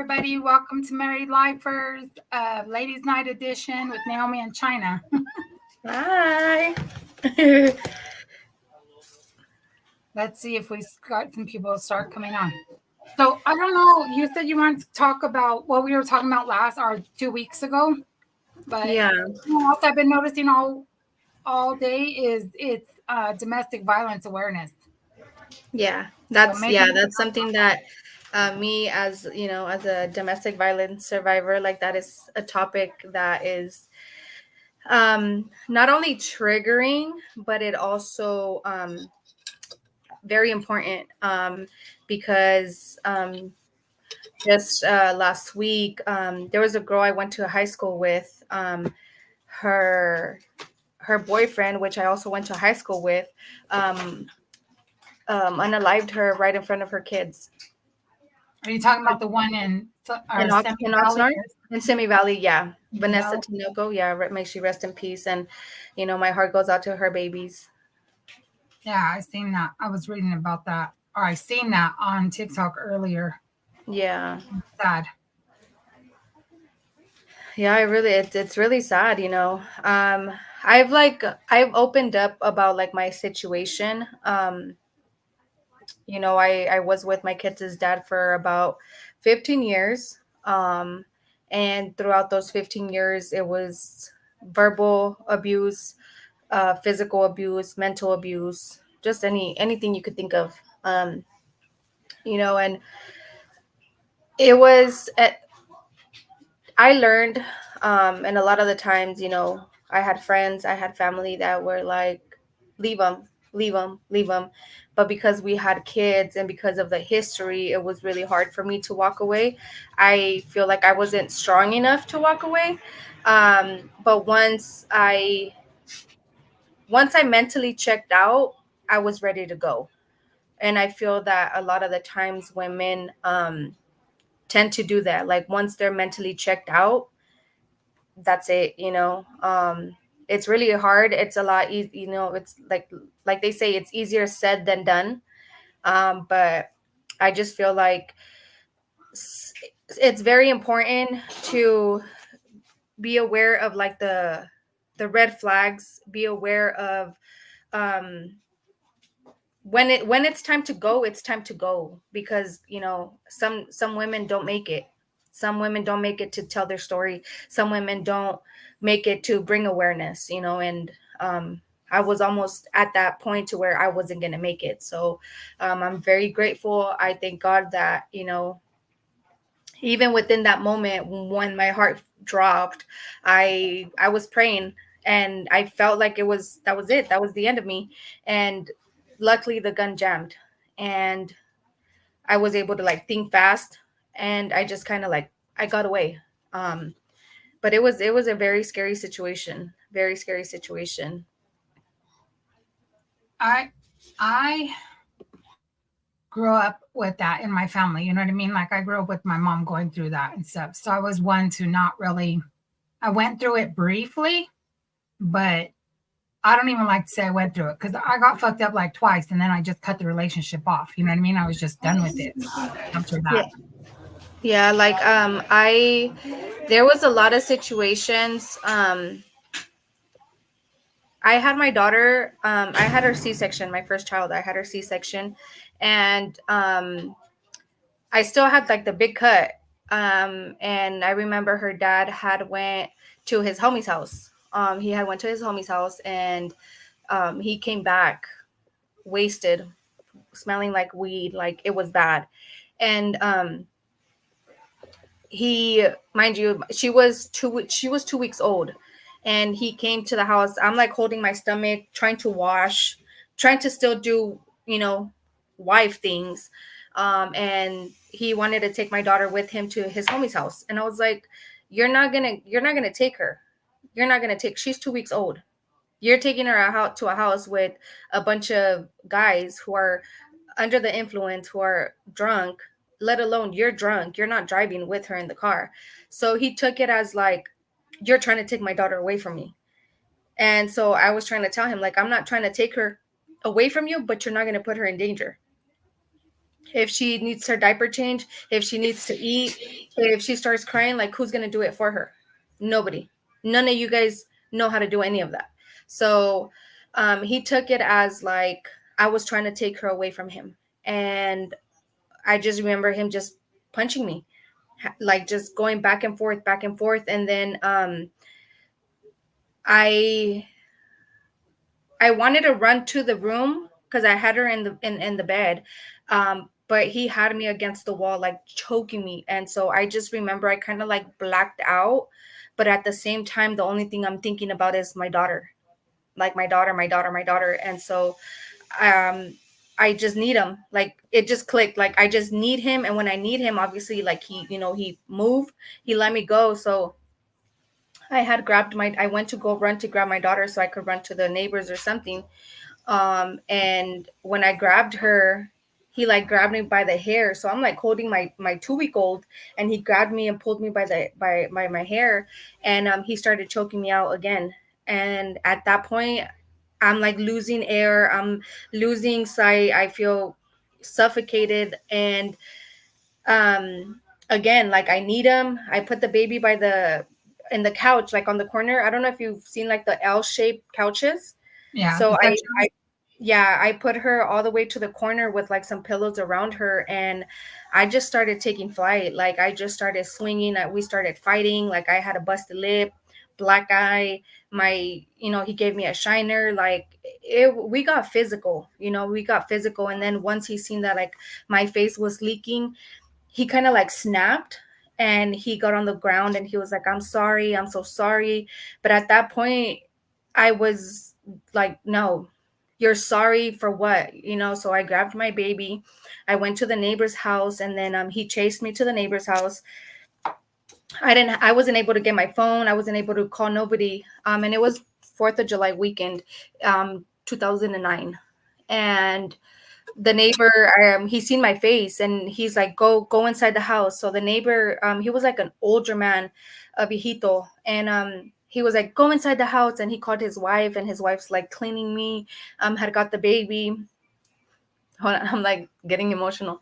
everybody. Welcome to Married Lifers, Ladies Night Edition with Naomi and ChiiNah. Hi. Let's see if we got some people start coming on. So I don't know. You said you wanted to talk about what we were talking about last or 2 weeks ago, but Yeah. something else I've been noticing all day is it's domestic violence awareness. Yeah. So That's maybe yeah, we can that's talk something that me as, as a domestic violence survivor, like that is a topic that is not only triggering, but it also very important because just last week there was a girl I went to high school with. Her her boyfriend, which I also went to high school with, um, unalived her right in front of her kids. Are you talking about the one in our Semi In Valley? Oxnard, in Simi Valley, yeah. Semi Vanessa Valley? Tinoco, yeah. May she rest in peace, and my heart goes out to her babies. Yeah, I seen that. I was reading about that, or I seen that on TikTok earlier. Yeah, Sad. yeah. It's really sad. I've opened up about like my situation. I was with my kids' dad for about 15 years. And throughout those 15 years, it was verbal abuse, physical abuse, mental abuse, just anything you could think of. And it was I learned, and a lot of the times, I had friends, I had family that were like, leave them, leave them, leave them. But because we had kids and because of the history, it was really hard for me to walk away. I feel like I wasn't strong enough to walk away. But once I mentally checked out, I was ready to go. And I feel that a lot of the times women tend to do that. Like once they're mentally checked out, that's it. It's really hard. It's a lot easy, it's like they say, it's easier said than done. But I just feel like it's very important to be aware of like the red flags, be aware of um when it's time to go, it's time to go, because some women don't make it. Some women don't make it to tell their story. Some women don't make it to bring awareness, and I was almost at that point to where I wasn't going to make it. So I'm very grateful. I thank God that even within that moment when my heart dropped, I was praying, and I felt like that was it, that was the end of me. And luckily the gun jammed, and I was able to like think fast, and I just kind of like I got away. But it was a very scary situation, very scary situation. I grew up with that in my family. You know what I mean? Like I grew up with my mom going through that and stuff. So I was one to not really. I went through it briefly, but I don't even like to say I went through it because I got fucked up like twice, and then I just cut the relationship off. You know what I mean? I was just done with it after that. Yeah. Yeah, like I there was a lot of situations. I had my daughter, I had her C-section, my first child. I had her C-section, and I still had like the big cut. And I remember her dad had went to his homie's house. He had went to his homie's house, and he came back wasted, smelling like weed, like it was bad. And he, mind you, she was 2 weeks old, and he came to the house. I'm like holding my stomach, trying to wash, trying to still do, wife things. And he wanted to take my daughter with him to his homie's house, and I was like, you're not gonna take her. She's 2 weeks old. You're taking her out to a house with a bunch of guys who are under the influence, who are drunk, let alone you're drunk. You're not driving with her in the car. So he took it as like, you're trying to take my daughter away from me. And so I was trying to tell him, like, I'm not trying to take her away from you, but you're not going to put her in danger. If she needs her diaper change, if she needs to eat, if she starts crying, like who's gonna do it for her? Nobody. None of you guys know how to do any of that. So he took it as like I was trying to take her away from him. And I just remember him just punching me, like just going back and forth, back and forth. And then I I wanted to run to the room because I had her in the bed. But he had me against the wall, like choking me. And so I just remember I kind of like blacked out. But at the same time, the only thing I'm thinking about is my daughter, like my daughter, my daughter, my daughter. And so um, I just need him. Like it just clicked. Like I just need him. And when I need him, obviously, like he moved, he let me go. So I went to go run to grab my daughter so I could run to the neighbors or something. And when I grabbed her, he like grabbed me by the hair. So I'm like holding my 2 week old, and he grabbed me and pulled me by my hair, and he started choking me out again. And at that point, I'm like losing air, I'm losing sight, I feel suffocated. And um again, like I need him. I put the baby by the in the couch, like on the corner. I don't know if you've seen like the L-shaped couches. Yeah, So the I section. yeah, I put her all the way to the corner with like some pillows around her, and I just started taking flight. Like I just started swinging. We started fighting. Like I had a busted lip, black eye. He gave me a shiner. Like we got physical. We got physical. And then once he seen that like my face was leaking, he kind of like snapped, and he got on the ground and he was like, "I'm sorry, I'm so sorry." But at that point, I was like, "No, you're sorry for what?" So I grabbed my baby, I went to the neighbor's house, and then he chased me to the neighbor's house. I wasn't able to get my phone, I wasn't able to call nobody. And it was 4th of July weekend, 2009. And the neighbor, he seen my face, and he's like, go inside the house. So the neighbor, he was like an older man, a viejito. And he was like, go inside the house. And he called his wife, and his wife's like cleaning me, had got the baby. Hold on, I'm like getting emotional.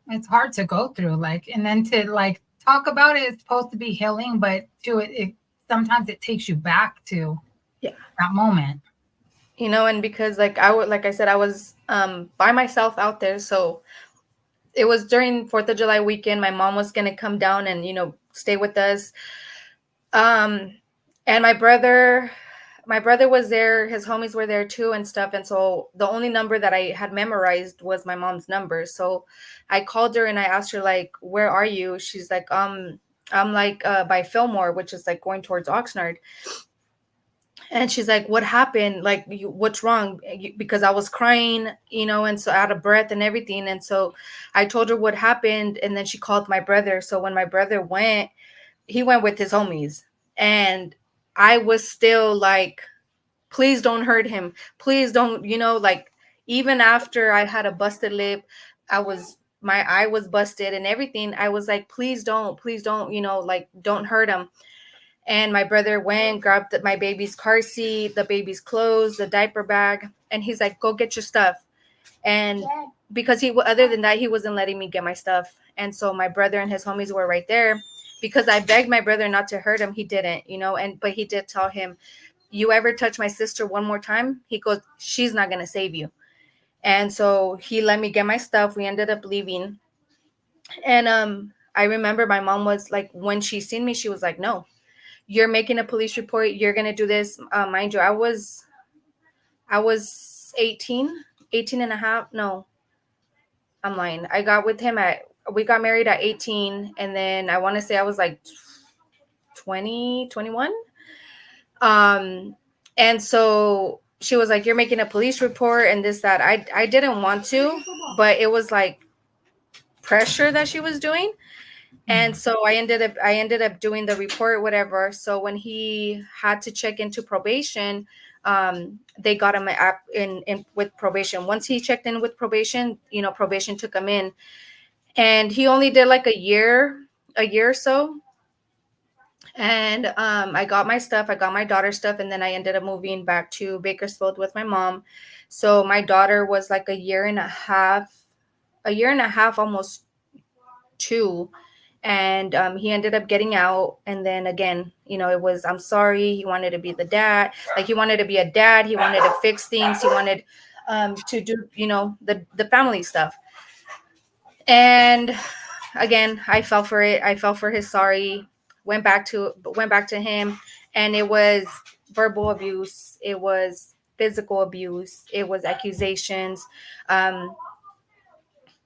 It's hard to go through, like, and then to like talk about it is supposed to be healing, but to it sometimes it takes you back to Yeah. that moment. And because like like I said, I was by myself out there. So it was during 4th of July weekend. My mom was gonna come down and stay with us. Um, and my brother was there, his homies were there too and stuff. And so the only number that I had memorized was my mom's number. So I called her and I asked her, like, where are you? She's like, I'm like by Fillmore, which is like going towards Oxnard. And she's like, what happened? Like, what's wrong? Because I was crying, and so out of breath and everything. And so I told her what happened. And then she called my brother. So when my brother went, he went with his homies. And I was still like, please don't hurt him. Please don't, like, even after I had a busted lip, my eye was busted and everything. I was like, please don't, like, don't hurt him. And my brother went, grabbed my baby's car seat, the baby's clothes, the diaper bag. And he's like, go get your stuff. And because other than that, he wasn't letting me get my stuff. And so my brother and his homies were right there. Because I begged my brother not to hurt him, he didn't, but he did tell him, you ever touch my sister one more time, he goes, she's not going to save you. And so he let me get my stuff. We ended up leaving. And I remember my mom was like, when she seen me, she was like, no, you're making a police report, you're going to do this. Mind you, I was 18 and a half. No, I'm lying. We got married at 18. And then I want to say I was like 20, 21. Um, and so she was like, you're making a police report and this, that. I didn't want to, but it was like pressure that she was doing. And so I ended up doing the report, whatever. So when he had to check into probation, they got him in with probation. Once he checked in with probation, probation took him in, and he only did like a year or so. And I got my stuff, I got my daughter's stuff, and then I ended up moving back to Bakersfield with my mom. So my daughter was like a year and a half, almost two. And he ended up getting out. And then again, it was, I'm sorry. He wanted to be the dad. Like, he wanted to be a dad. He wanted to fix things. He wanted to do, the family stuff. And again, I fell for it. I fell for his sorry. Went back to him, and it was verbal abuse. It was physical abuse. It was accusations. Um,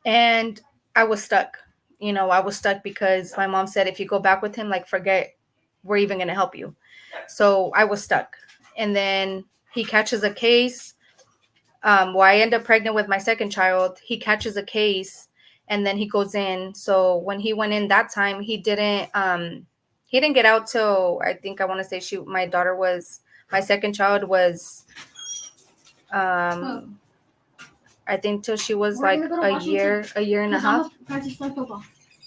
and I was stuck. I was stuck because my mom said, if you go back with him, like, forget we're even going to help you. So I was stuck. And then he catches a case. Well, I end up pregnant with my second child. He catches a case, and then he goes in. So when he went in that time, he didn't get out till, I think, I want to say my second child was, I think, till she was like a year and a half,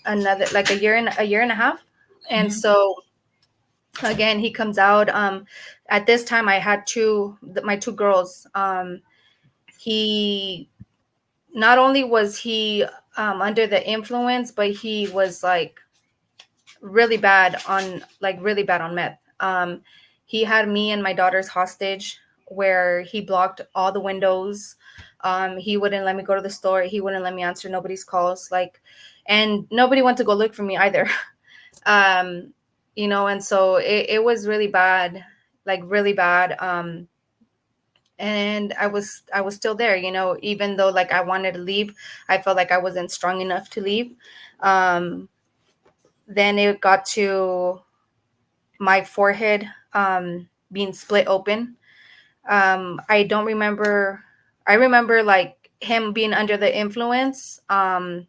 another like a year and a half. And so again, he comes out. At this time, I had my two girls. He Not only was he under the influence, but he was like really bad on meth. He had me and my daughters hostage, where he blocked all the windows. He wouldn't let me go to the store. He wouldn't let me answer nobody's calls. And nobody went to go look for me either. And so it was really bad, like really bad. And I was still there, even though, like, I wanted to leave. I felt like I wasn't strong enough to leave. Then it got to my forehead being split open. I don't remember. I remember, like, him being under the influence. I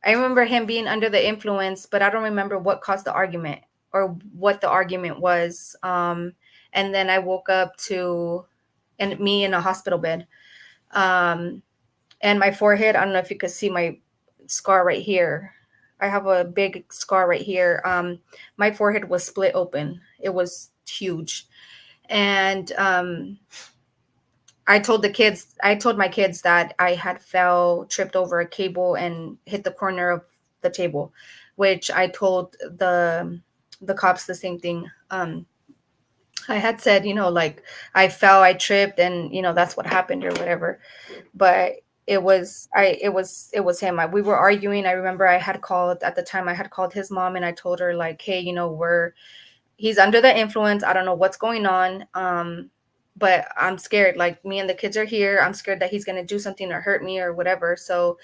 remember him being under the influence, but I don't remember what caused the argument or what the argument was. And then I woke up to me in a hospital bed. And my forehead, I don't know if you could see my scar right here. I have a big scar right here. My forehead was split open. It was huge. And I told my kids that I had tripped over a cable and hit the corner of the table, which I told the cops the same thing. I had said, like, I fell, I tripped, and that's what happened or whatever. But it was him. We were arguing. I remember I had called his mom, and I told her, like, hey, he's under the influence. I don't know what's going on. But I'm scared. Like, me and the kids are here. I'm scared that he's gonna do something or hurt me or whatever. So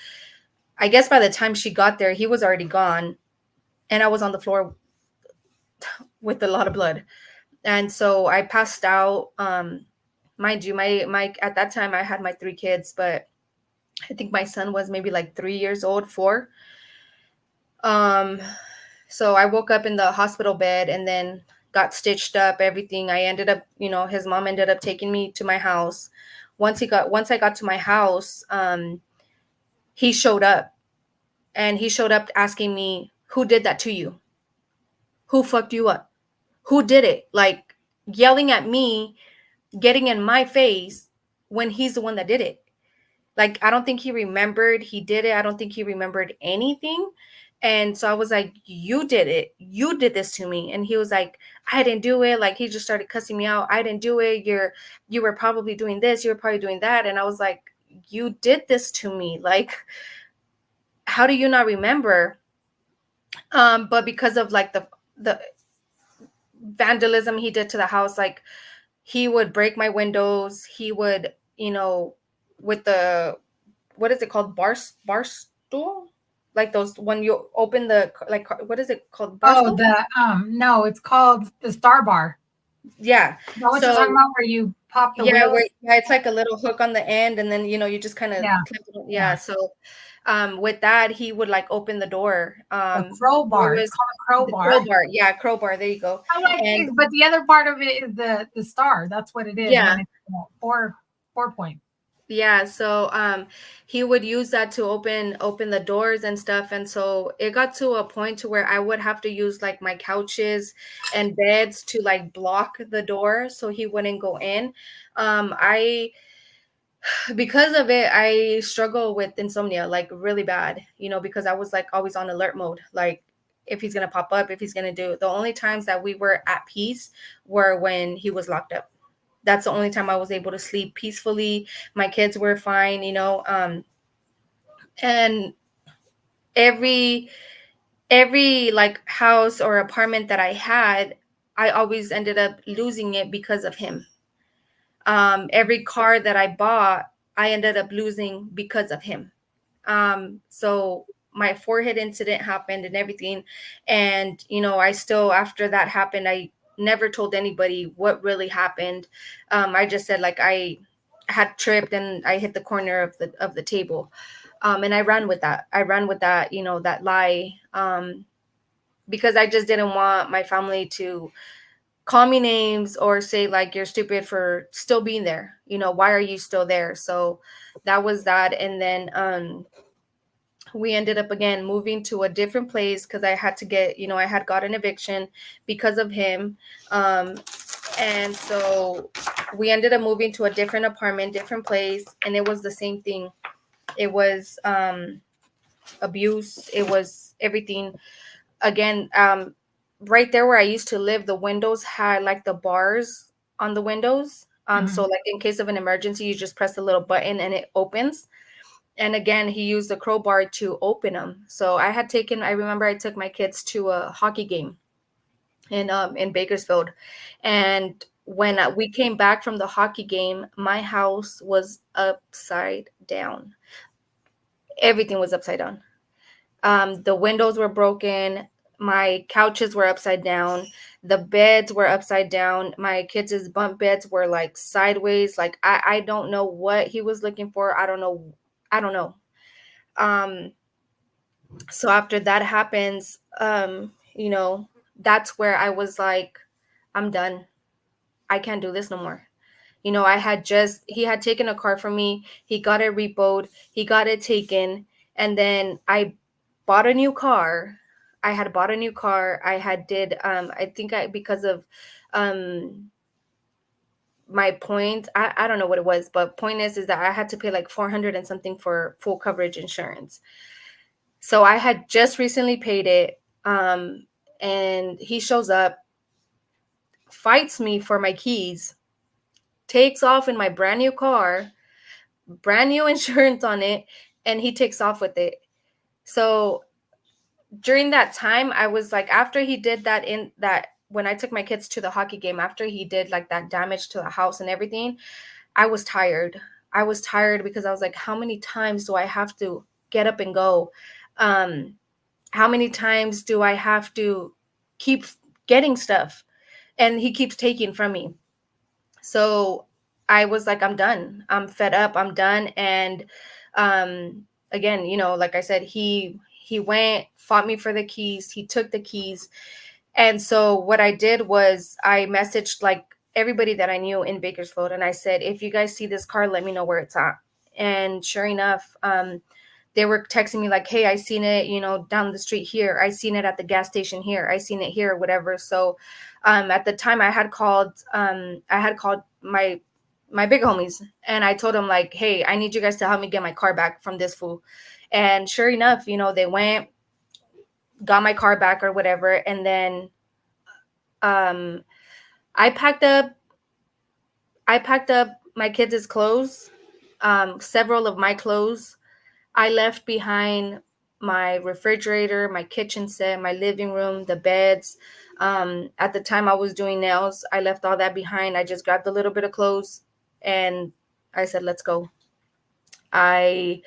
I guess by the time she got there, he was already gone, and I was on the floor with a lot of blood. And so I passed out. Mind you, my at that time I had my 3 kids, but I think my son was maybe like 3 years old, 4. So I woke up in the hospital bed and then got stitched up, everything. I ended up, his mom ended up taking me to my house. Once I got to my house, he showed up, and he showed up asking me, who did that to you? Who fucked you up? Who did it? Like, yelling at me, getting in my face when he's the one that did it. Like, I don't think he remembered he did it. I don't think he remembered anything. And so I was like, you did it. You did this to me. And he was like, I didn't do it. Like, he just started cussing me out. I didn't do it. You were probably doing this. You were probably doing that. And I was like, you did this to me. Like, how do you not remember? But because of, like, the vandalism he did to the house, like, he would break my windows. He would, with the, what is it called? Bar stool? Like those, when you open the, like, what is it called? Bar stool? No, it's called the Star Bar. Yeah. Is that what you're talking about, where you pop the wheels? It's like a little hook on the end, and then, you just kind of clip it. Yeah. So with that, he would, like, open the door. A crowbar. It's called a crowbar. Crowbar. Yeah, crowbar. There you go. But the other part of it is the star. That's what it is. Yeah. When it's 4 point. Yeah, so he would use that to open the doors and stuff, and so it got to a point to where I would have to use like my couches and beds to like block the door so he wouldn't go in. I Because of it, I struggle with insomnia like really bad, because I was like always on alert mode, like if he's gonna pop up, if he's gonna do. The only times that we were at peace were when he was locked up. That's the only time I was able to sleep peacefully. My kids were fine, and every like house or apartment that I had, I always ended up losing it because of him. Every car that I bought, I ended up losing because of him. So my forehead incident happened and everything. And, I still, after that happened, I never told anybody what really happened. I just said like I had tripped and I hit the corner of the table. And I ran with that. That lie. Because I just didn't want my family to call me names or say like you're stupid for still being there. Why are you still there? So that was that. And then we ended up again moving to a different place because I had to get, I had got an eviction because of him. Um, and so we ended up moving to a different apartment, different place, and it was the same thing. It was abuse, it was everything. Again, right there where I used to live, the windows had like the bars on the windows. So Mhm. like in case of an emergency, you just press the little button and it opens. And again, he used the crowbar to open them. So I remember I took my kids to a hockey game in Bakersfield, and when we came back from the hockey game, my house was upside down. Everything was upside down. The windows were broken. My couches were upside down. The beds were upside down. My kids' bunk beds were like sideways. Like I don't know what he was looking for. I don't know. I don't know. Um, so after that happens, that's where I was like, I'm done. I can't do this no more. He had taken a car from me. He got it repoed. He got it taken. And then I bought a new car. I had bought a new car. I had did, I think because of, um, my point, I don't know what it was, but point is that I had to pay like 400 and something for full coverage insurance. So I had just recently paid it. And he shows up, fights me for my keys, takes off in my brand new car, brand new insurance on it, and he takes off with it. So during that time, I was like, after he did that, in that when I took my kids to the hockey game, after he did like that damage to the house and everything, I was tired. I was tired because I was like, how many times do I have to get up and go? Um, how many times do I have to keep getting stuff? And he keeps taking from me. So I was like, I'm done. I'm fed up. I'm done. And again, like I said, he went, fought me for the keys. He took the keys. And so what I did was I messaged like everybody that I knew in Bakersfield, and I said, if you guys see this car, let me know where it's at. And sure enough, they were texting me like, hey, I seen it, down the street here. I seen it at the gas station here. I seen it here, whatever. So at the time I had called my big homies, and I told them like, hey, I need you guys to help me get my car back from this fool. And sure enough, they went, got my car back or whatever. And then um I packed up my kids' clothes, several of my clothes. I left behind my refrigerator, my kitchen set, my living room, the beds. At the time I was doing nails, I left all that behind. I just grabbed a little bit of clothes and I said, let's go. I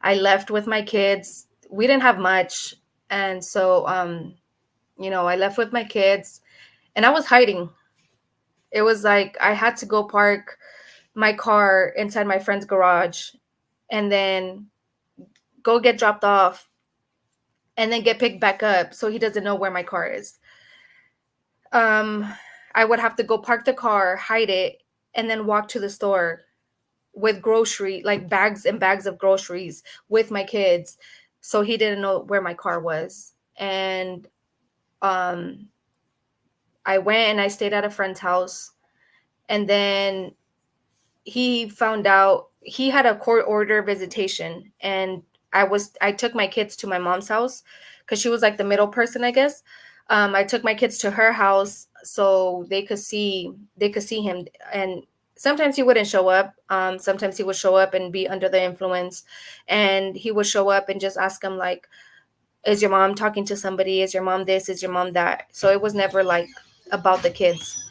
I left with my kids. We didn't have much. And so I left with my kids and I was hiding. It was like I had to go park my car inside my friend's garage and then go get dropped off and then get picked back up so he doesn't know where my car is. Um, I would have to go park the car, hide it, and then walk to the store with grocery, like bags and bags of groceries with my kids. So he didn't know where my car was. And um I went and I stayed at a friend's house. And then he found out he had a court order visitation, and I took my kids to my mom's house because she was like the middle person, I guess. I took my kids to her house so they could see him. And sometimes he wouldn't show up. Sometimes he would show up and be under the influence, and he would show up and just ask him like, is your mom talking to somebody? Is your mom this? Is your mom that? So it was never like about the kids.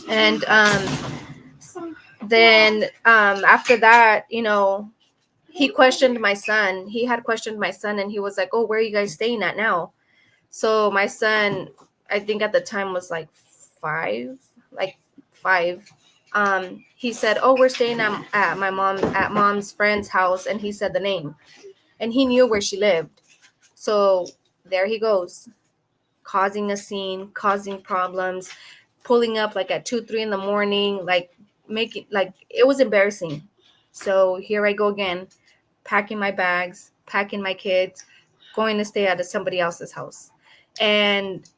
And then after that, he questioned my son. He had questioned my son, and he was like, oh, where are you guys staying at now? So my son, I think at the time was like 5, like 5. He said, oh, we're staying at mom's friend's house. And he said the name, and he knew where she lived. So there he goes, causing a scene, causing problems, pulling up like at 2, 3 in the morning, like making, like, it was embarrassing. So here I go again, packing my bags, packing my kids, going to stay at somebody else's house. And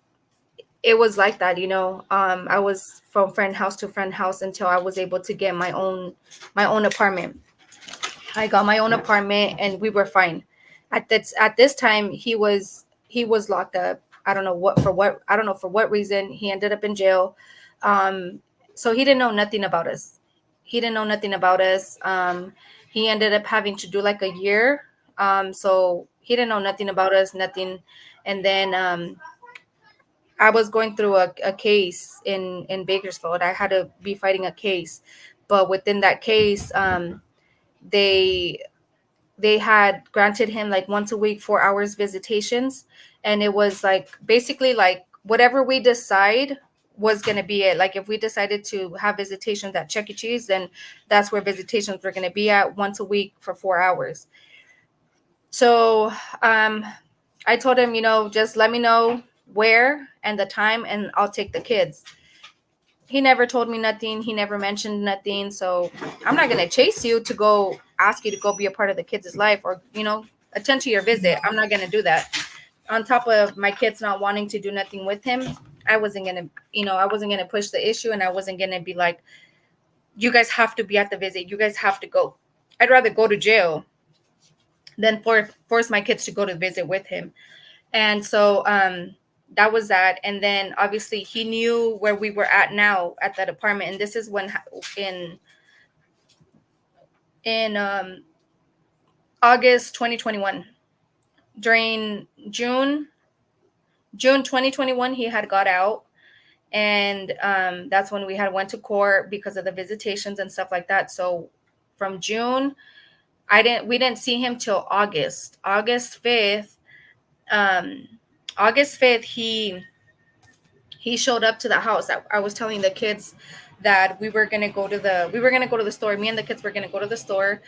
it was like that, I was from friend house to friend house until I was able to get my own apartment. I got my own apartment and we were fine. At this time he was locked up. I don't know for what reason. He ended up in jail. Um so he didn't know nothing about us. He didn't know nothing about us. He ended up having to do like a year. So he didn't know nothing about us, nothing. And then I was going through a case in Bakersfield. I had to be fighting a case, but within that case, they they had granted him like once a week 4 hours visitations. And it was like basically like whatever we decide was going to be it. Like if we decided to have visitations at Chuck E. Cheese, then that's where visitations were going to be at, once a week for 4 hours. So I told him, just let me know where and the time and I'll take the kids. He never told me nothing. He never mentioned nothing. So I'm not gonna chase you to go ask you to go be a part of the kids' life, or attend to your visit. I'm not gonna do that. On top of my kids not wanting to do nothing with him, I wasn't gonna push the issue, and I wasn't gonna be like, you guys have to be at the visit. You guys have to go. I'd rather go to jail than force my kids to go to visit with him. And so that was that. And then obviously he knew where we were at now at that apartment. And this is when in August 2021, during June 2021, he had got out. And that's when we had went to court because of the visitations and stuff like that. So from June, we didn't see him till August 5th. August 5th, he showed up to the house. I was telling the kids that we were gonna go to the store. Me and the kids were gonna go to the store,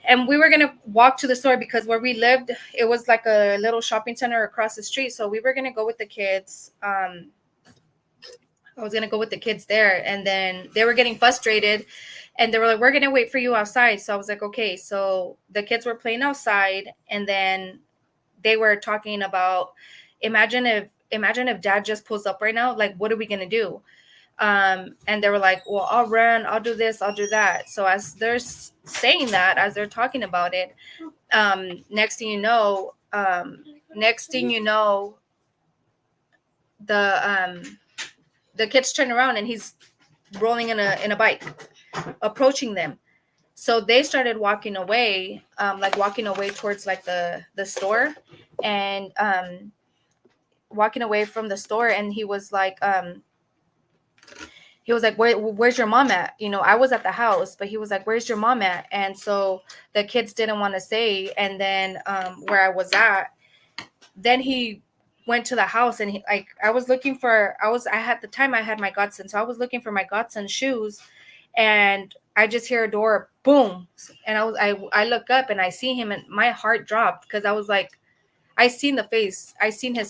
and we were gonna walk to the store because where we lived, it was like a little shopping center across the street. So we were gonna go with the kids. I was gonna go with the kids there, and then they were getting frustrated, and they were like, "We're gonna wait for you outside." So I was like, "Okay." So the kids were playing outside, and then they were talking about, imagine if dad just pulls up right now, like what are we gonna do? And they were like, well, I'll run, I'll do this, I'll do that. So as they're saying that, as they're talking about it, next thing you know, the kids turn around and he's rolling in a bike, approaching them. So they started walking away, walking away towards like the store, and walking away from the store. And he was like, where's your mom at? I was at the house, but he was like, where's your mom at? And so the kids didn't want to say. And then where I was at, then he went to the house, and I was looking for, I had the time I had my godson. So I was looking for my godson's shoes, and I just hear a door boom. And I look up and I see him, and my heart dropped because I was like, I seen his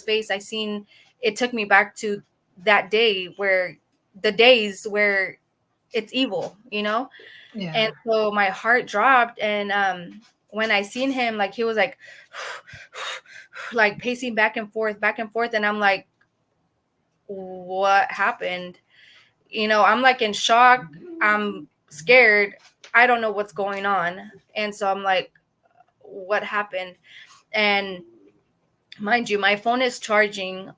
face. It took me back to that day, where the days where it's evil, you know? Yeah. And so my heart dropped. And when I seen him, like he was like pacing back and forth, back and forth. And I'm like, what happened? You know, I'm like in shock. I'm scared. I don't know what's going on. And so I'm like, what happened? And mind you, my phone is charging.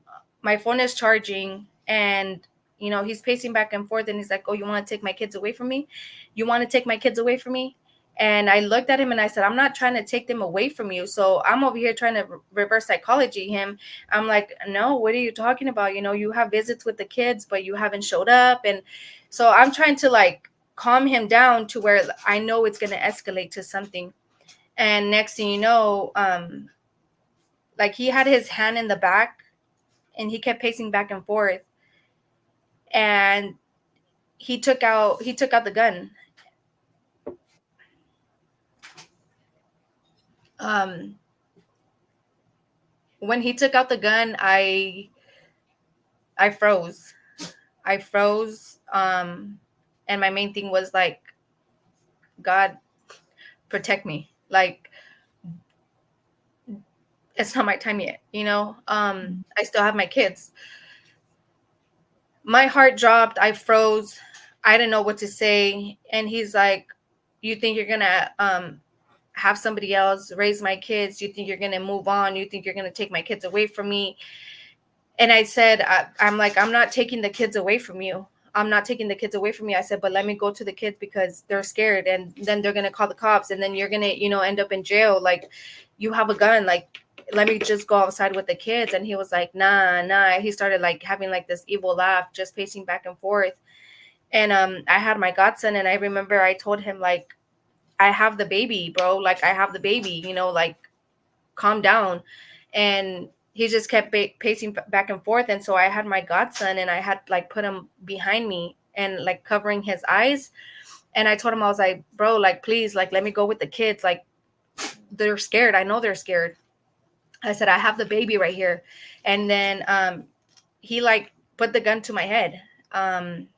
My phone is charging. And, you know, he's pacing back and forth. And he's like, oh, you want to take my kids away from me? You want to take my kids away from me? And I looked at him and I said, I'm not trying to take them away from you. So I'm over here trying to reverse psychology him. I'm like, no, what are you talking about? You know, you have visits with the kids, but you haven't showed up. And so I'm trying to like calm him down to where I know it's going to escalate to something. And next thing you know, like he had his hand in the back and he kept pacing back and forth. And he took out the gun. Um, when he took out the gun, I froze. I froze. And my main thing was like, God, protect me. Like, it's not my time yet, you know? I still have my kids. My heart dropped. I froze. I didn't know what to say. And he's like, you think you're gonna have somebody else raise my kids? You think you're gonna move on? You think you're gonna take my kids away from me? And I said, I'm like, I'm not taking the kids away from you. I'm not taking the kids away from you. I said, but let me go to the kids because they're scared, and then they're gonna call the cops, and then you're gonna, you know, end up in jail. Like, you have a gun. Like, let me just go outside with the kids. And he was like, nah, nah. He started like having like this evil laugh, just pacing back and forth. And I had my godson, and I remember I told him like, I have the baby, bro. Like, I have the baby. You know, like, calm down. And he just kept pacing back and forth. And so I had my godson, and I had like put him behind me and like covering his eyes. And I told him, I was like, bro, like, please, like, let me go with the kids. Like, they're scared. I know they're scared. I said, I have the baby right here. And then he like put the gun to my head. um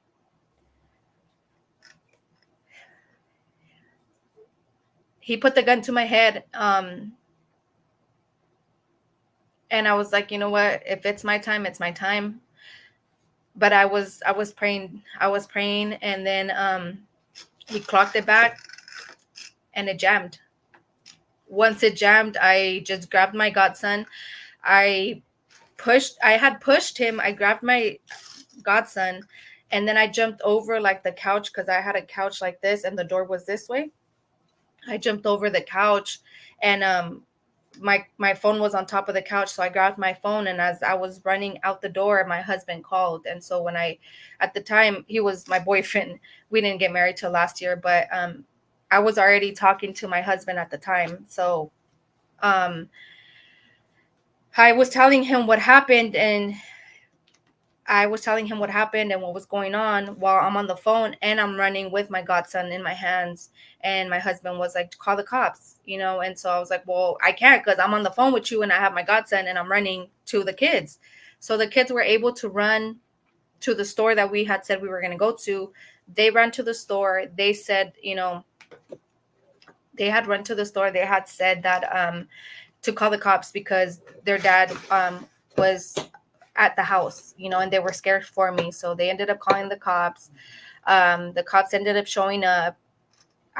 he put the gun to my head. And I was like, you know what, if it's my time, it's my time. But I was praying. And then he clocked it back, and it jammed. Once it jammed, I just grabbed my godson. I had pushed him. I grabbed my godson, and then I jumped over like the couch, because I had a couch like this and the door was this way. I jumped over the couch. And my phone was on top of the couch, so I grabbed my phone. And as I was running out the door, my husband called. And so when I at the time, he was my boyfriend. We didn't get married till last year, but I was already talking to my husband at the time. So um I was telling him what happened, and what was going on while I'm on the phone, and I'm running with my godson in my hands. And my husband was like, call the cops, you know? And so I was like, well, I can't, because I'm on the phone with you and I have my godson and I'm running to the kids. So the kids were able to run to the store that we had said we were going to go to. They ran to the store. They said, you know, they had run to the store. They had said that to call the cops because their dad was at the house, you know, and they were scared for me. So they ended up calling the cops. The cops ended up showing up.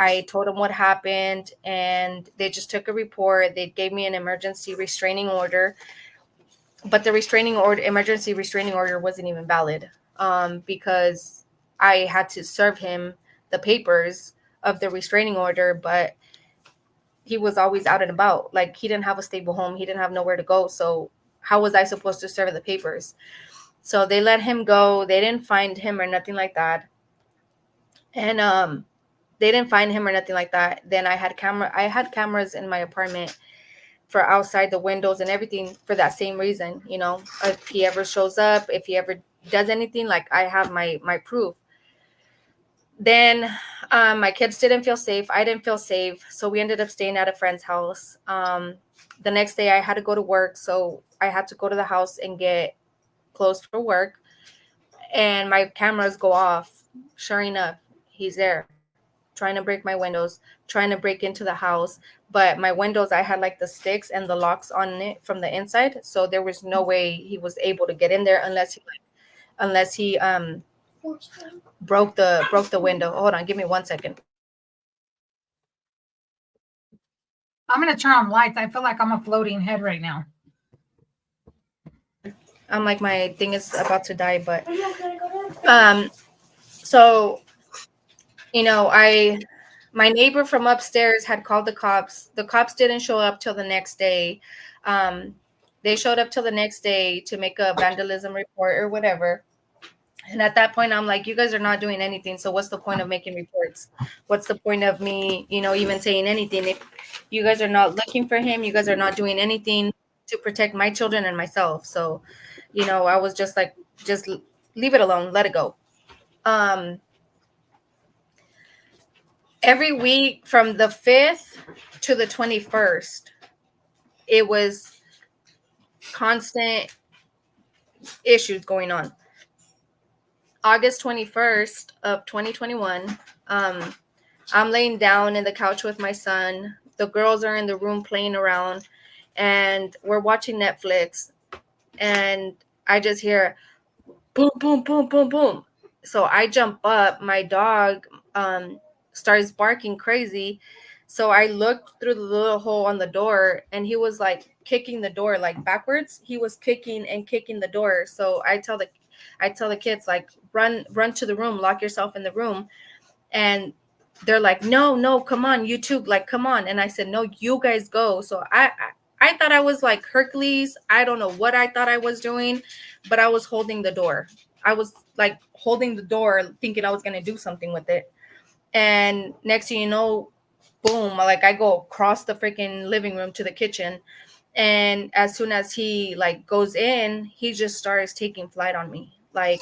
I told them what happened, and they just took a report. They gave me an emergency restraining order, but the emergency restraining order wasn't even valid, because I had to serve him the papers of the restraining order, but he was always out and about. Like, he didn't have a stable home. He didn't have nowhere to go. So how was I supposed to serve the papers? So they let him go. They didn't find him or nothing like that. And they didn't find him or nothing like that. Then I had cameras in my apartment for outside the windows and everything for that same reason. You know, if he ever shows up, if he ever does anything, like, I have my proof. Then my kids didn't feel safe. I didn't feel safe. So we ended up staying at a friend's house. The next day I had to go to work. So I had to go to the house and get clothes for work. And my cameras go off, sure enough. he's there trying to break my windows, trying to break into the house. But my windows, I had like the sticks and the locks on it from the inside, so there was no way he was able to get in there unless he broke the window. Hold on, give me 1 second. I'm gonna turn on lights. I feel like I'm a floating head right now. I'm like, my thing is about to die, but so my neighbor from upstairs had called the cops. The cops didn't show up till the next day. They showed up till the next day to make a vandalism report or whatever. And at that point, I'm like, you guys are not doing anything. So what's the point of making reports? What's the point of me, even saying anything? If you guys are not looking for him, you guys are not doing anything to protect my children and myself. So, I was just like, just leave it alone, let it go. Every week from the 5th to the 21st, it was constant issues going on. August 21st of 2021, I'm laying down in the couch with my son. The girls are in the room playing around, and we're watching Netflix, and I just hear boom, boom, boom, boom, boom. So I jump up. My dog starts barking crazy. So I looked through the little hole on the door, and he was like kicking the door like backwards. He was kicking and kicking the door. So I tell the kids, like, run to the room, lock yourself in the room. And they're like, no, come on, you too, like, come on. And I said, no, you guys go. So I thought I was like Hercules. I don't know what I thought I was doing, but I was holding the door. I was like holding the door, thinking I was going to do something with it. And next thing you know, boom, like I go across the freaking living room to the kitchen. And as soon as he like goes in, he just starts taking flight on me, like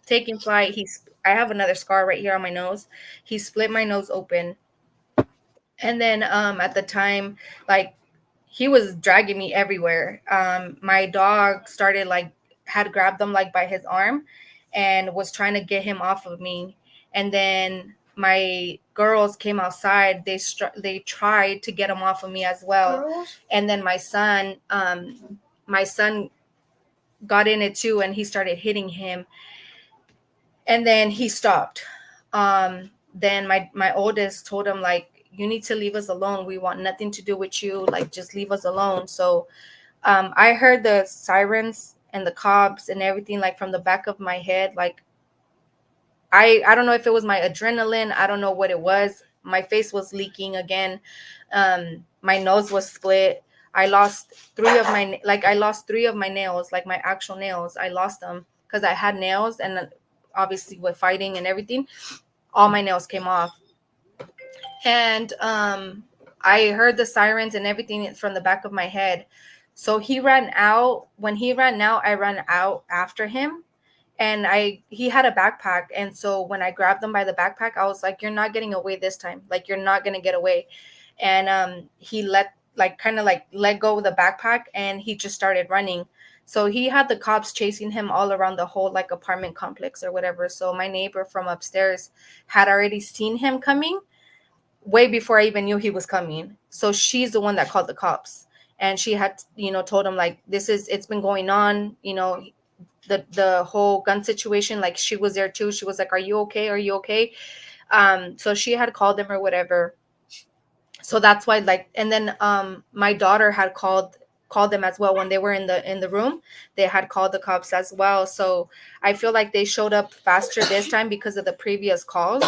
taking flight. I have another scar right here on my nose. He split my nose open. And then at the time, like, he was dragging me everywhere. My dog started like had grabbed him like by his arm and was trying to get him off of me. And then my girls came outside. They tried to get him off of me as well. Girls? And then my son got in it too, and he started hitting him. And then he stopped. Then my oldest told him, like, you need to leave us alone. We want nothing to do with you. Like, just leave us alone. So I heard the sirens and the cops and everything, like, from the back of my head. Like, I don't know if it was my adrenaline. I don't know what it was. My face was leaking again. My nose was split. I lost three of my nails, like my actual nails. I lost them because I had nails, and obviously with fighting and everything, all my nails came off. And I heard the sirens and everything from the back of my head. So he ran out. When he ran out, I ran out after him. And he had a backpack. And so when I grabbed him by the backpack, I was like, you're not getting away this time. Like, you're not going to get away. And he let go of the backpack, and he just started running. So he had the cops chasing him all around the whole like apartment complex or whatever. So my neighbor from upstairs had already seen him coming way before I even knew he was coming. So she's the one that called the cops. And she had, told him, like, it's been going on, the whole gun situation. Like, she was there too. She was like, are you okay? Are you okay? So she had called them or whatever. So that's why, like, and then my daughter had called them as well when they were in the room. They had called the cops as well. So I feel like they showed up faster this time because of the previous calls.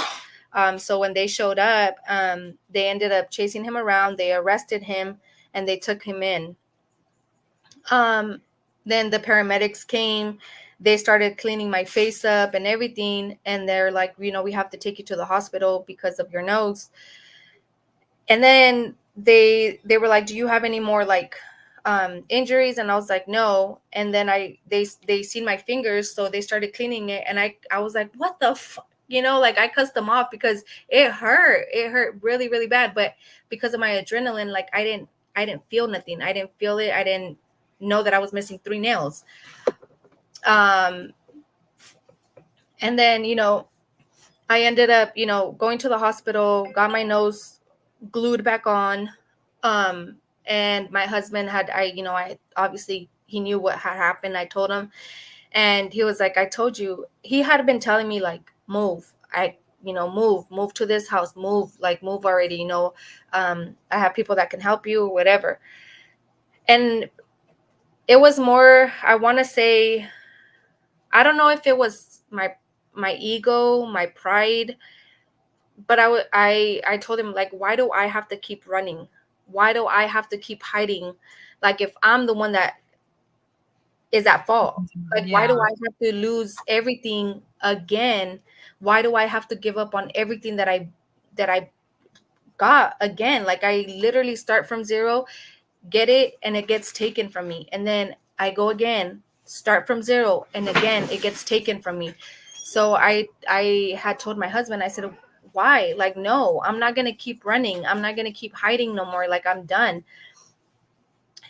So when they showed up, they ended up chasing him around. They arrested him and they took him in. Then the paramedics came. They started cleaning my face up and everything. And they're like, we have to take you to the hospital because of your nose. And then they were like, do you have any more like injuries? And I was like, no. And then they seen my fingers, so they started cleaning it. And I was like, what the fuck? Like, I cussed them off because it hurt really, really bad. But because of my adrenaline, like, I didn't feel nothing. I didn't feel it. I didn't know that I was missing 3 nails. And then, I ended up, going to the hospital, got my nose glued back on. And my husband I obviously he knew what had happened. I told him, and he was like, I told you. He had been telling me like, move. Move to this house, move already. I have people that can help you or whatever. And it was more, I want to say, I don't know if it was my ego, my pride, but I told him, like, why do I have to keep running? Why do I have to keep hiding? Like, if I'm the one that is at fault, like, why do Yeah. I have to lose everything again? Why do I have to give up on everything that I got again? Like, I literally start from zero, get it, and it gets taken from me, and then I go again, start from zero, and again it gets taken from me. So I had told my husband, I said, why? Like, no, I'm not gonna keep running, I'm not gonna keep hiding no more, like, I'm done.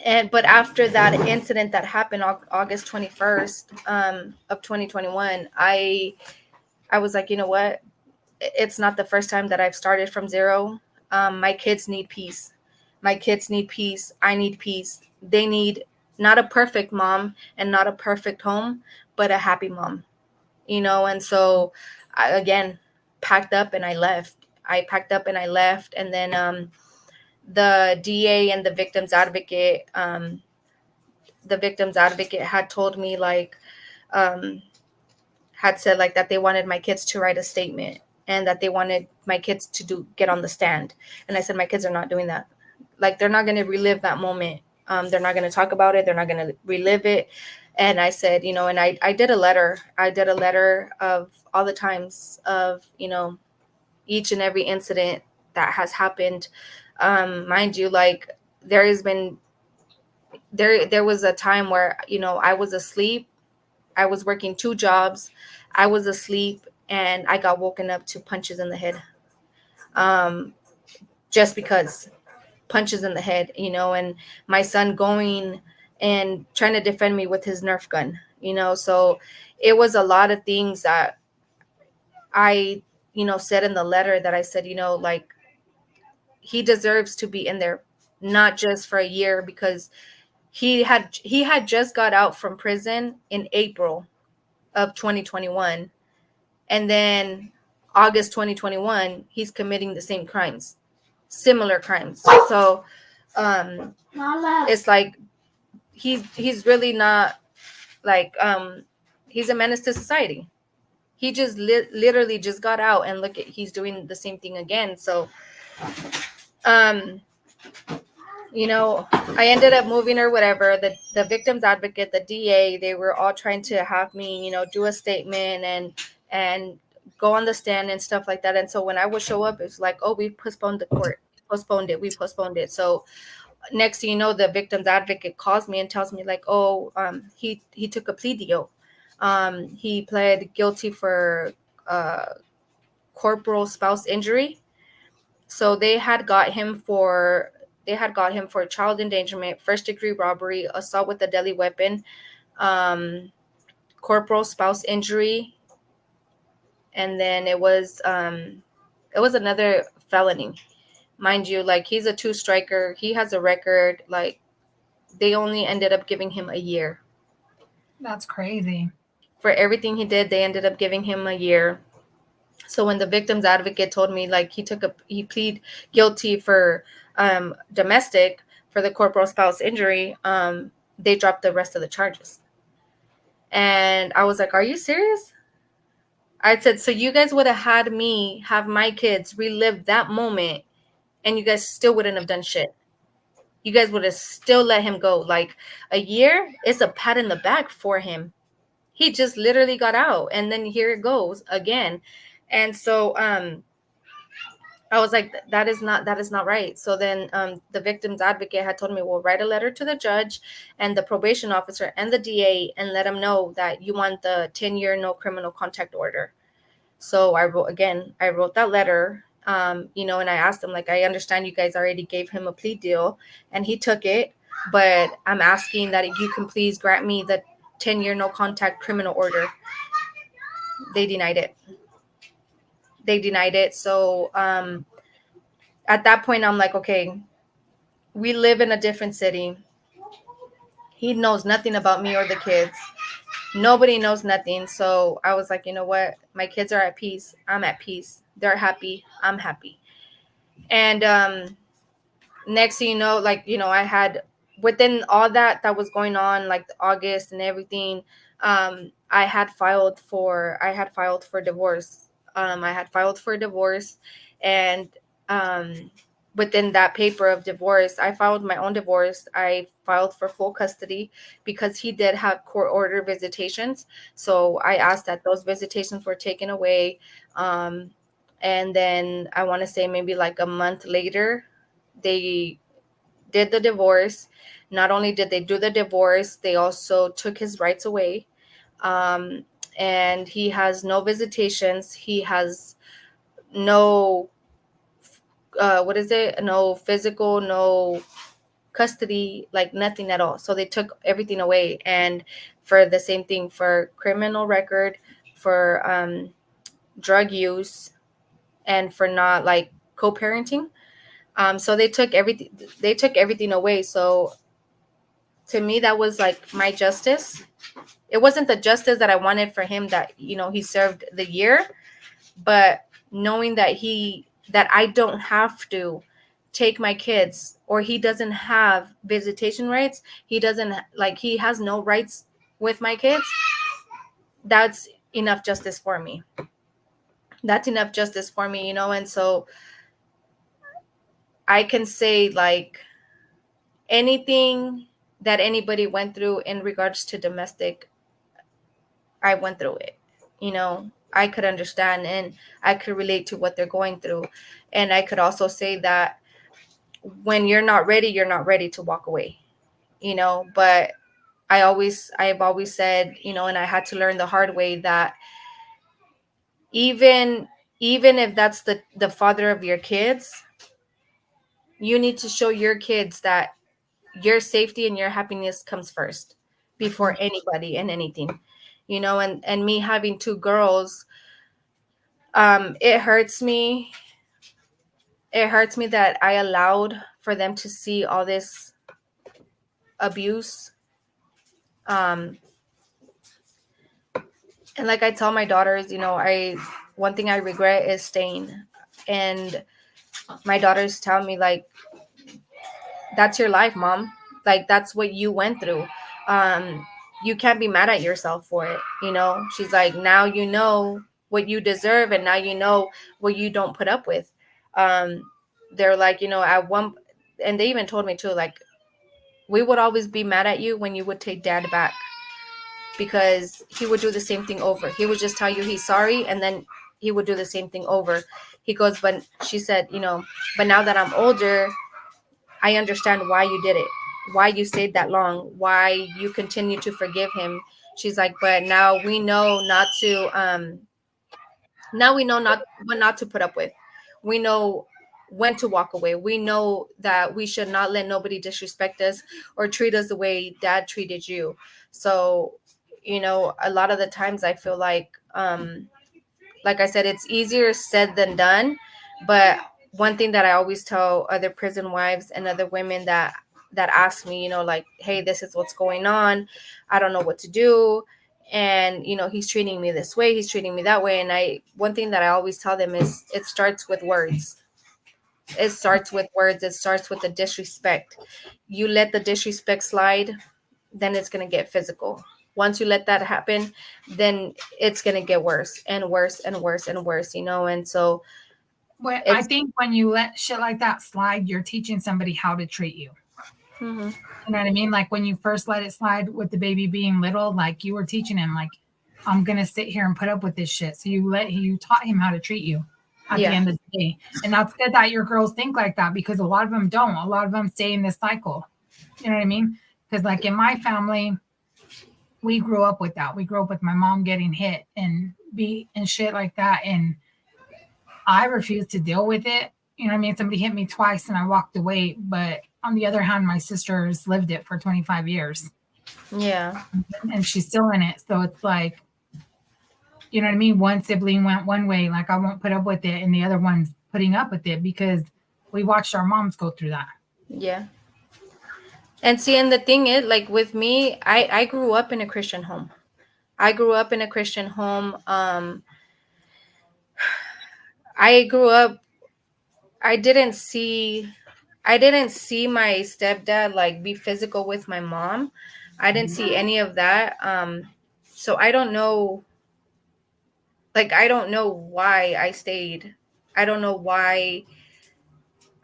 But after that incident that happened August 21st, of 2021, I was like, you know what, it's not the first time that I've started from zero. My kids need peace. My kids need peace. I need peace. They need not a perfect mom and not a perfect home, but a happy mom. And so I again packed up and I left. I packed up and I left, and then the DA and the victim's advocate had told me, like, um, had said, like, that they wanted my kids to write a statement and that they wanted my kids to get on the stand. And I said, my kids are not doing that. Like, they're not going to relive that moment. They're not going to talk about it. They're not going to relive it. And I said, and I did a letter. I did a letter of all the times of, each and every incident that has happened. Mind you, like, there has been, there was a time where, I was asleep. I was working two jobs. I was asleep and I got woken up to punches in the head. Um, just because punches in the head, and my son going and trying to defend me with his Nerf gun, so it was a lot of things that I, said in the letter, that I said, like, he deserves to be in there, not just for a year, because he had just got out from prison in April of 2021, and then August 2021 he's committing the same crimes, similar crimes. So it's like he's really not, like, he's a menace to society. He just literally just got out, and look at, he's doing the same thing again. So um I ended up moving or whatever. The victim's advocate, the DA, they were all trying to have me, do a statement and go on the stand and stuff like that. And so when I would show up, it's like, oh, we postponed the court, we postponed it. So next thing you know, the victim's advocate calls me and tells me, like, oh, he took a plea deal. He pled guilty for corporal spouse injury. So they had got him for child endangerment, first degree robbery, assault with a deadly weapon, um, corporal spouse injury, and then it was another felony. Mind you, like, he's a two-striker. He has a record. Like, they only ended up giving him a year. That's crazy. For everything he did, they ended up giving him a year. So when the victim's advocate told me, like, he plead guilty for domestic, for the corporal spouse injury, they dropped the rest of the charges. And I was like, are you serious? I said, so you guys would have had me have my kids relive that moment, and you guys still wouldn't have done shit. You guys would have still let him go. Like, a year is a pat in the back for him. He just literally got out, and then here it goes again. And so I was like, that is not right. So then the victim's advocate had told me, well, write a letter to the judge and the probation officer and the DA and let them know that you want the 10-year no criminal contact order. So I wrote that letter, and I asked him, like, I understand you guys already gave him a plea deal and he took it, but I'm asking that you can please grant me the 10-year no contact criminal order. They denied it. they denied it. So at that point, I'm like, okay, we live in a different city. He knows nothing about me or the kids. Nobody knows nothing. So I was like, you know what? My kids are at peace. I'm at peace. They're happy. I'm happy. And next thing you know, like, you know, I had, within all that was going on, like August and everything, I had filed for divorce. I had filed for divorce, and um within that paper of divorce, I filed my own divorce. I filed for full custody because he did have court order visitations. So I asked that those visitations were taken away. um and then I want to say maybe like a month later, they did the divorce. Not only did they do the divorce, they also took his rights away. Um, and he has no visitations. He has no, what is it? No physical, no custody, like nothing at all. So they took everything away. And for the same thing, for criminal record, for drug use, and for not like co-parenting. So they took everything. They took everything away. So to me, that was like my justice. It wasn't the justice that I wanted for him, that, you know, he served the year, but knowing that I don't have to take my kids, or he doesn't have visitation rights, he doesn't, like, he has no rights with my kids. That's enough justice for me. That's enough justice for me, you know. And so I can say, like, anything that anybody went through in regards to domestic, I went through it. You know, I could understand and I could relate to what they're going through. And I could also say that when you're not ready, you're not ready to walk away, you know. But I've always said, you know, and I had to learn the hard way, that even even if that's the father of your kids, you need to show your kids that your safety and your happiness comes first before anybody and anything, you know. And me having two girls, it hurts me. It hurts me that I allowed for them to see all this abuse. um and like I tell my daughters, you know, I one thing I regret is staying. And my daughters tell me, like, that's your life, mom. Like, that's what you went through. um you can't be mad at yourself for it, you know. She's like, now you know what you deserve, and now you know what you don't put up with. um they're like, you know, at one, and they even told me too, like, we would always be mad at you when you would take dad back, because he would do the same thing over. He would just tell you he's sorry, and then he would do the same thing over. He goes, but she said, you know, but now that I'm older, I understand why you did it, why you stayed that long, why you continue to forgive him. She's like, but now we know not to, now we know not what not to put up with. We know when to walk away. We know that we should not let nobody disrespect us or treat us the way dad treated you. So, you know, a lot of the times I feel like I said, it's easier said than done. But one thing that I always tell other prison wives and other women that ask me, you know, like, hey, this is what's going on, I don't know what to do, and, you know, he's treating me this way, he's treating me that way. And I one thing that I always tell them is, it starts with words. It starts with words. It starts with the disrespect. You let the disrespect slide, then it's going to get physical. Once you let that happen, then it's going to get worse and worse and worse and worse, you know. And so Well, I it's, think when you let shit like that slide, you're teaching somebody how to treat you. mm-hmm. You know what I mean? Like when you first let it slide with the baby being little, like you were teaching him, like, I'm gonna sit here and put up with this shit. So you taught him how to treat you at the Yeah. end of the day. And that's good that your girls think like that, because a lot of them don't. A lot of them stay in this cycle. You know what I mean? Because like in my family, we grew up with that. We grew up with my mom getting hit and beat and shit like that. And I refused to deal with it. You know what I mean? Somebody hit me twice and I walked away. But on the other hand, my sister's lived it for 25 years Yeah. and she's still in it. So it's like, You know what I mean? One sibling went one way, like I won't put up with it, and the other one's putting up with it because we watched our moms go through that. Yeah. And see, and the thing is, like with me, I grew up in a Christian home. I grew up in a Christian home. I grew up. I didn't see. I didn't see my stepdad like be physical with my mom. I didn't see any of that. So I don't know. Like I don't know why I stayed. I don't know why.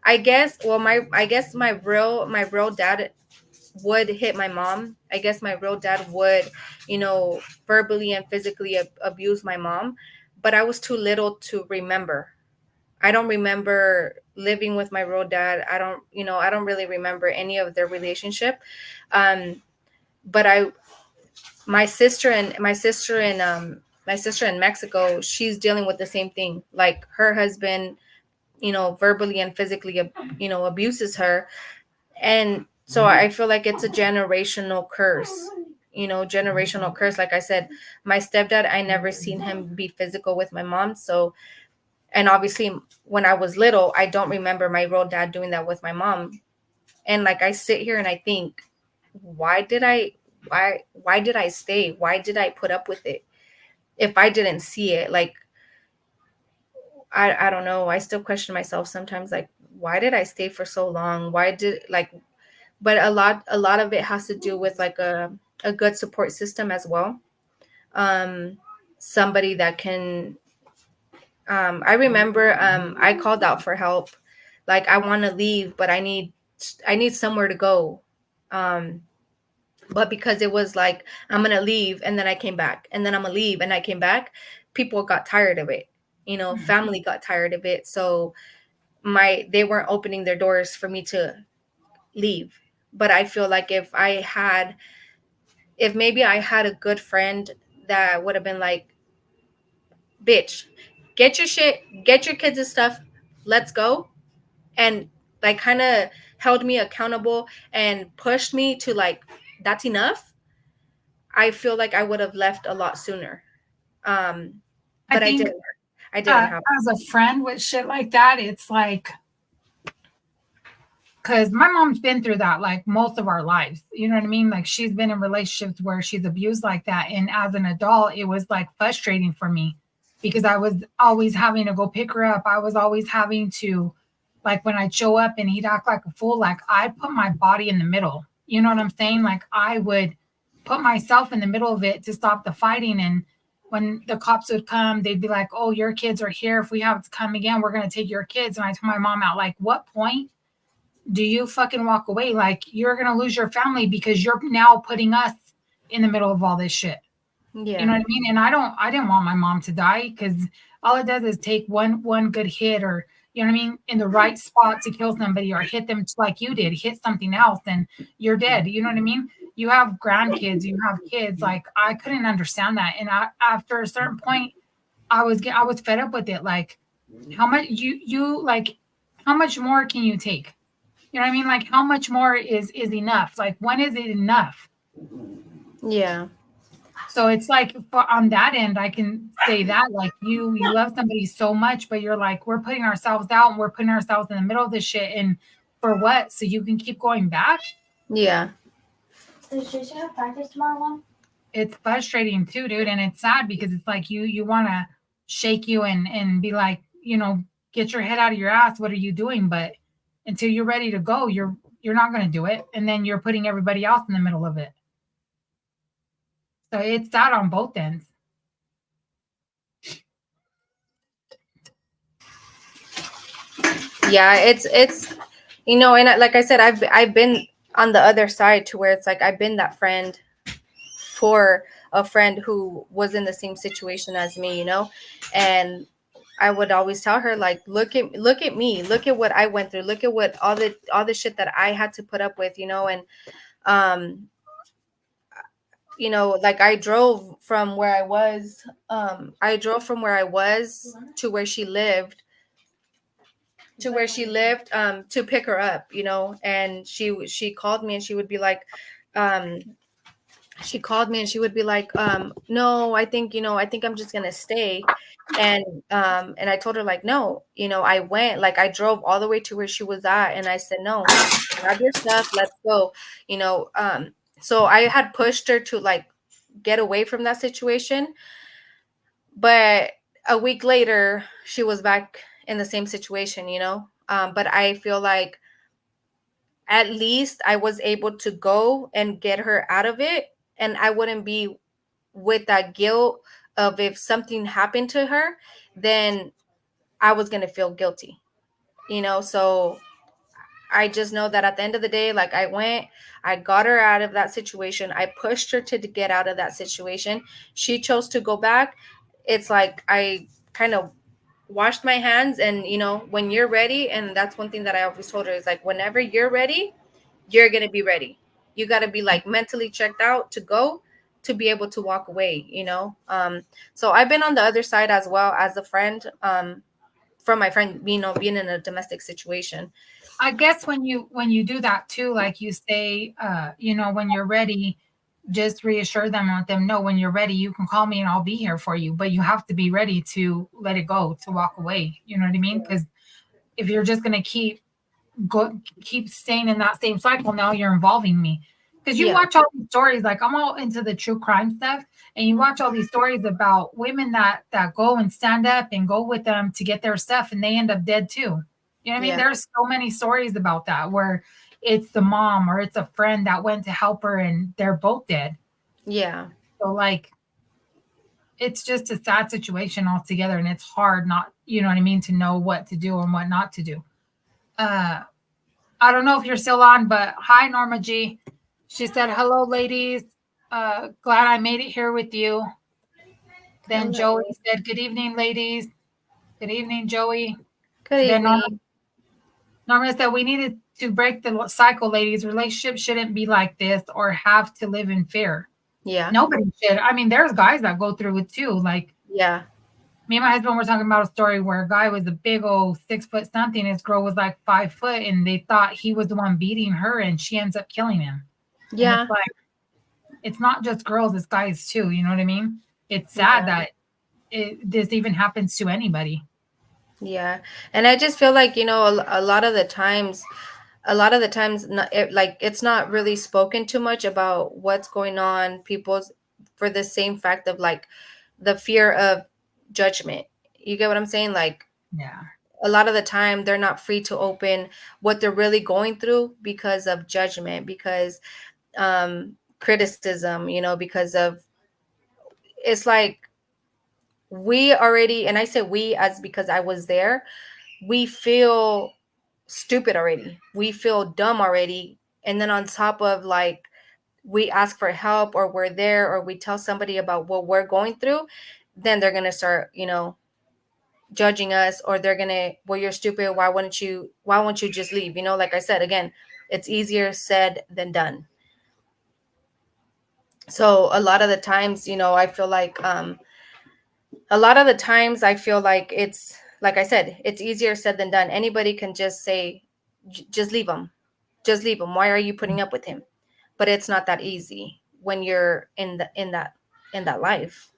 I guess. Well, I guess my real dad would hit my mom. I guess my real dad would, verbally and physically abuse my mom, but I was too little to remember. I don't remember living with my real dad. I don't really remember any of their relationship. Um, but my sister in Mexico, she's dealing with the same thing. Like her husband, verbally and physically, abuses her, and so I feel like it's a generational curse. Generational curse. Like I said, my stepdad, I never seen him be physical with my mom. So, and obviously when I was little, I don't remember my real dad doing that with my mom. And like I sit here and I think, why did I why did I stay? Why did I put up with it if I didn't see it? Like I don't know. I still question myself sometimes, like, why did I stay for so long? Why did like But a lot of it has to do with like a good support system as well. um Somebody that can, I remember, I called out for help. Like I want to leave, but I need somewhere to go. um but because it was like, I'm gonna leave and then I came back, and then I'm gonna leave and I came back, people got tired of it. Family got tired of it. So they weren't opening their doors for me to leave. But I feel like if maybe I had a good friend that would have been like, bitch, get your shit, get your kids and stuff, let's go. And like kind of held me accountable and pushed me to like, that's enough. I feel like I would have left a lot sooner. Um, I but I think didn't. I didn't have. as a friend with shit like that, it's like, because my mom's been through that like most of our lives. You know what I mean? Like she's been in relationships where she's abused like that. And as an adult, it was like frustrating for me because I was always having to go pick her up. I was always having to, like, when I'd show up and he'd act like a fool, like I put my body in the middle. You know what I'm saying? Like I would put myself in the middle of it to stop the fighting. And when the cops would come, they'd be like, "Oh, your kids are here. If we have to come again, we're going to take your kids." And I told my mom out, like, what point do you fucking walk away? Like you're gonna lose your family because you're now putting us in the middle of all this shit. You know Yeah. what I mean? And I didn't want my mom to die because all it does is take one good hit, or you know what I mean, in the right spot to kill somebody, or hit them like you did, hit something else, and you're dead. You know what I mean? You have grandkids, you have kids. Like I couldn't understand that, and after a certain point, I was fed up with it. Like how much you like, how much more can you take? You know what I mean? Like how much more is enough? Like when is it enough? Yeah. So it's like on that end, I can say that like you love somebody so much, but you're like, we're putting ourselves out and we're putting ourselves in the middle of this shit, and for what? So you can keep going back? Yeah. Does Jason have practice tomorrow, Mom? It's frustrating too, dude. And it's sad because it's like you wanna shake you and be like, get your head out of your ass. What are you doing? But until you're ready to go, you're not gonna do it. And then you're putting everybody else in the middle of it. So it's sad on both ends. Yeah. It's and like I said, I've been on the other side to where it's like I've been that friend for a friend who was in the same situation as me, and I would always tell her like, look at me, look at what I went through, look at what all the shit that I had to put up with, and um like I drove from where I was to where she lived, to pick her up, and she called me and she would be like, um she called me and she would be like, no, I think, I think I'm just gonna stay. And I told her like, no, I went, like I drove all the way to where she was at, and I said, no, grab your stuff, let's go. You know, so I had pushed her to like get away from that situation, but a week later she was back in the same situation. But I feel like at least I was able to go and get her out of it, and I wouldn't be with that guilt of if something happened to her, then I was going to feel guilty. So I just know that at the end of the day, like I got her out of that situation. I pushed her to get out of that situation. She chose to go back. It's like I kind of washed my hands, and when you're ready, and that's one thing that I always told her is like, whenever you're ready, you're going to be ready. You got to be like mentally checked out to go, to be able to walk away. So I've been on the other side as well as a friend, from my friend, being in a domestic situation. I guess when you do that too, like you say, when you're ready, just reassure them, let them know when you're ready, you can call me and I'll be here for you. But you have to be ready to let it go, to walk away. You know what I mean? Because if you're just gonna keep staying in that same cycle, now you're involving me. Because you Yeah. watch all these stories, like I'm all into the true crime stuff, and you watch all these stories about women that go and stand up and go with them to get their stuff, and they end up dead too. You know what I mean? Yeah. There's so many stories about that where it's the mom or it's a friend that went to help her and they're both dead. Yeah. So like it's just a sad situation altogether, and it's hard not, you know what I mean, to know what to do and what not to do. Uh I don't know if you're still on, but hi, Norma G. She said, hello, ladies. Glad I made it here with you. Then Joey Hello. said, good evening, ladies. Good evening, Joey. Good Then evening. Norma said, we needed to break the cycle, ladies. Relationships shouldn't be like this or have to live in fear. Yeah. Nobody should. I mean, there's guys that go through it too. Like Yeah. me and my husband were talking about a story where a guy was a big old 6 foot something. His girl was like 5 foot, and they thought he was the one beating her, and she ends up killing him. And it's Yeah. like, it's not just girls, it's guys too. You know what I mean? It's sad Yeah. that this even happens to anybody. Yeah. And I just feel like, a lot of the times, like it's not really spoken too much about what's going on people's, for the same fact of like the fear of judgment. You get what I'm saying? Like Yeah. a lot of the time they're not free to open what they're really going through because of judgment, because criticism, because of, it's like we already, and I say we as because I was there, we feel stupid already. We feel dumb already. And then on top of like, we ask for help, or we're there, or we tell somebody about what we're going through, then they're going to start, judging us, or they're going to, well, you're stupid. Why won't you just leave? Like I said, again, it's easier said than done. So a lot of the times, I feel like it's, like I said, it's easier said than done. Anybody can just say, just leave him. Just leave him. Why are you putting up with him? But it's not that easy when you're in that life.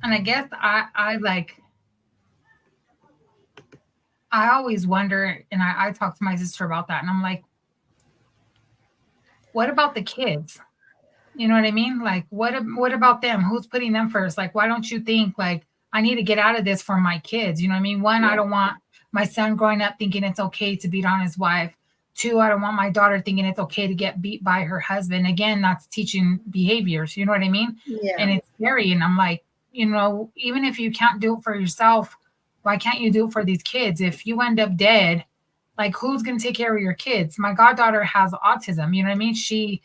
And I guess I always wonder, and I talk to my sister about that, and I'm like, what about the kids? You know what I mean? Like, what about them? Who's putting them first? Like, why don't you think like I need to get out of this for my kids? You know what I mean? One, I Yeah. don't want my son growing up thinking it's okay to beat on his wife. Two, I don't want my daughter thinking it's okay to get beat by her husband. Again, that's teaching behaviors. You know what I mean? Yeah. And it's scary. And I'm like, even if you can't do it for yourself, why can't you do it for these kids? If you end up dead, like who's gonna take care of your kids? My goddaughter has autism. You know what I mean? She's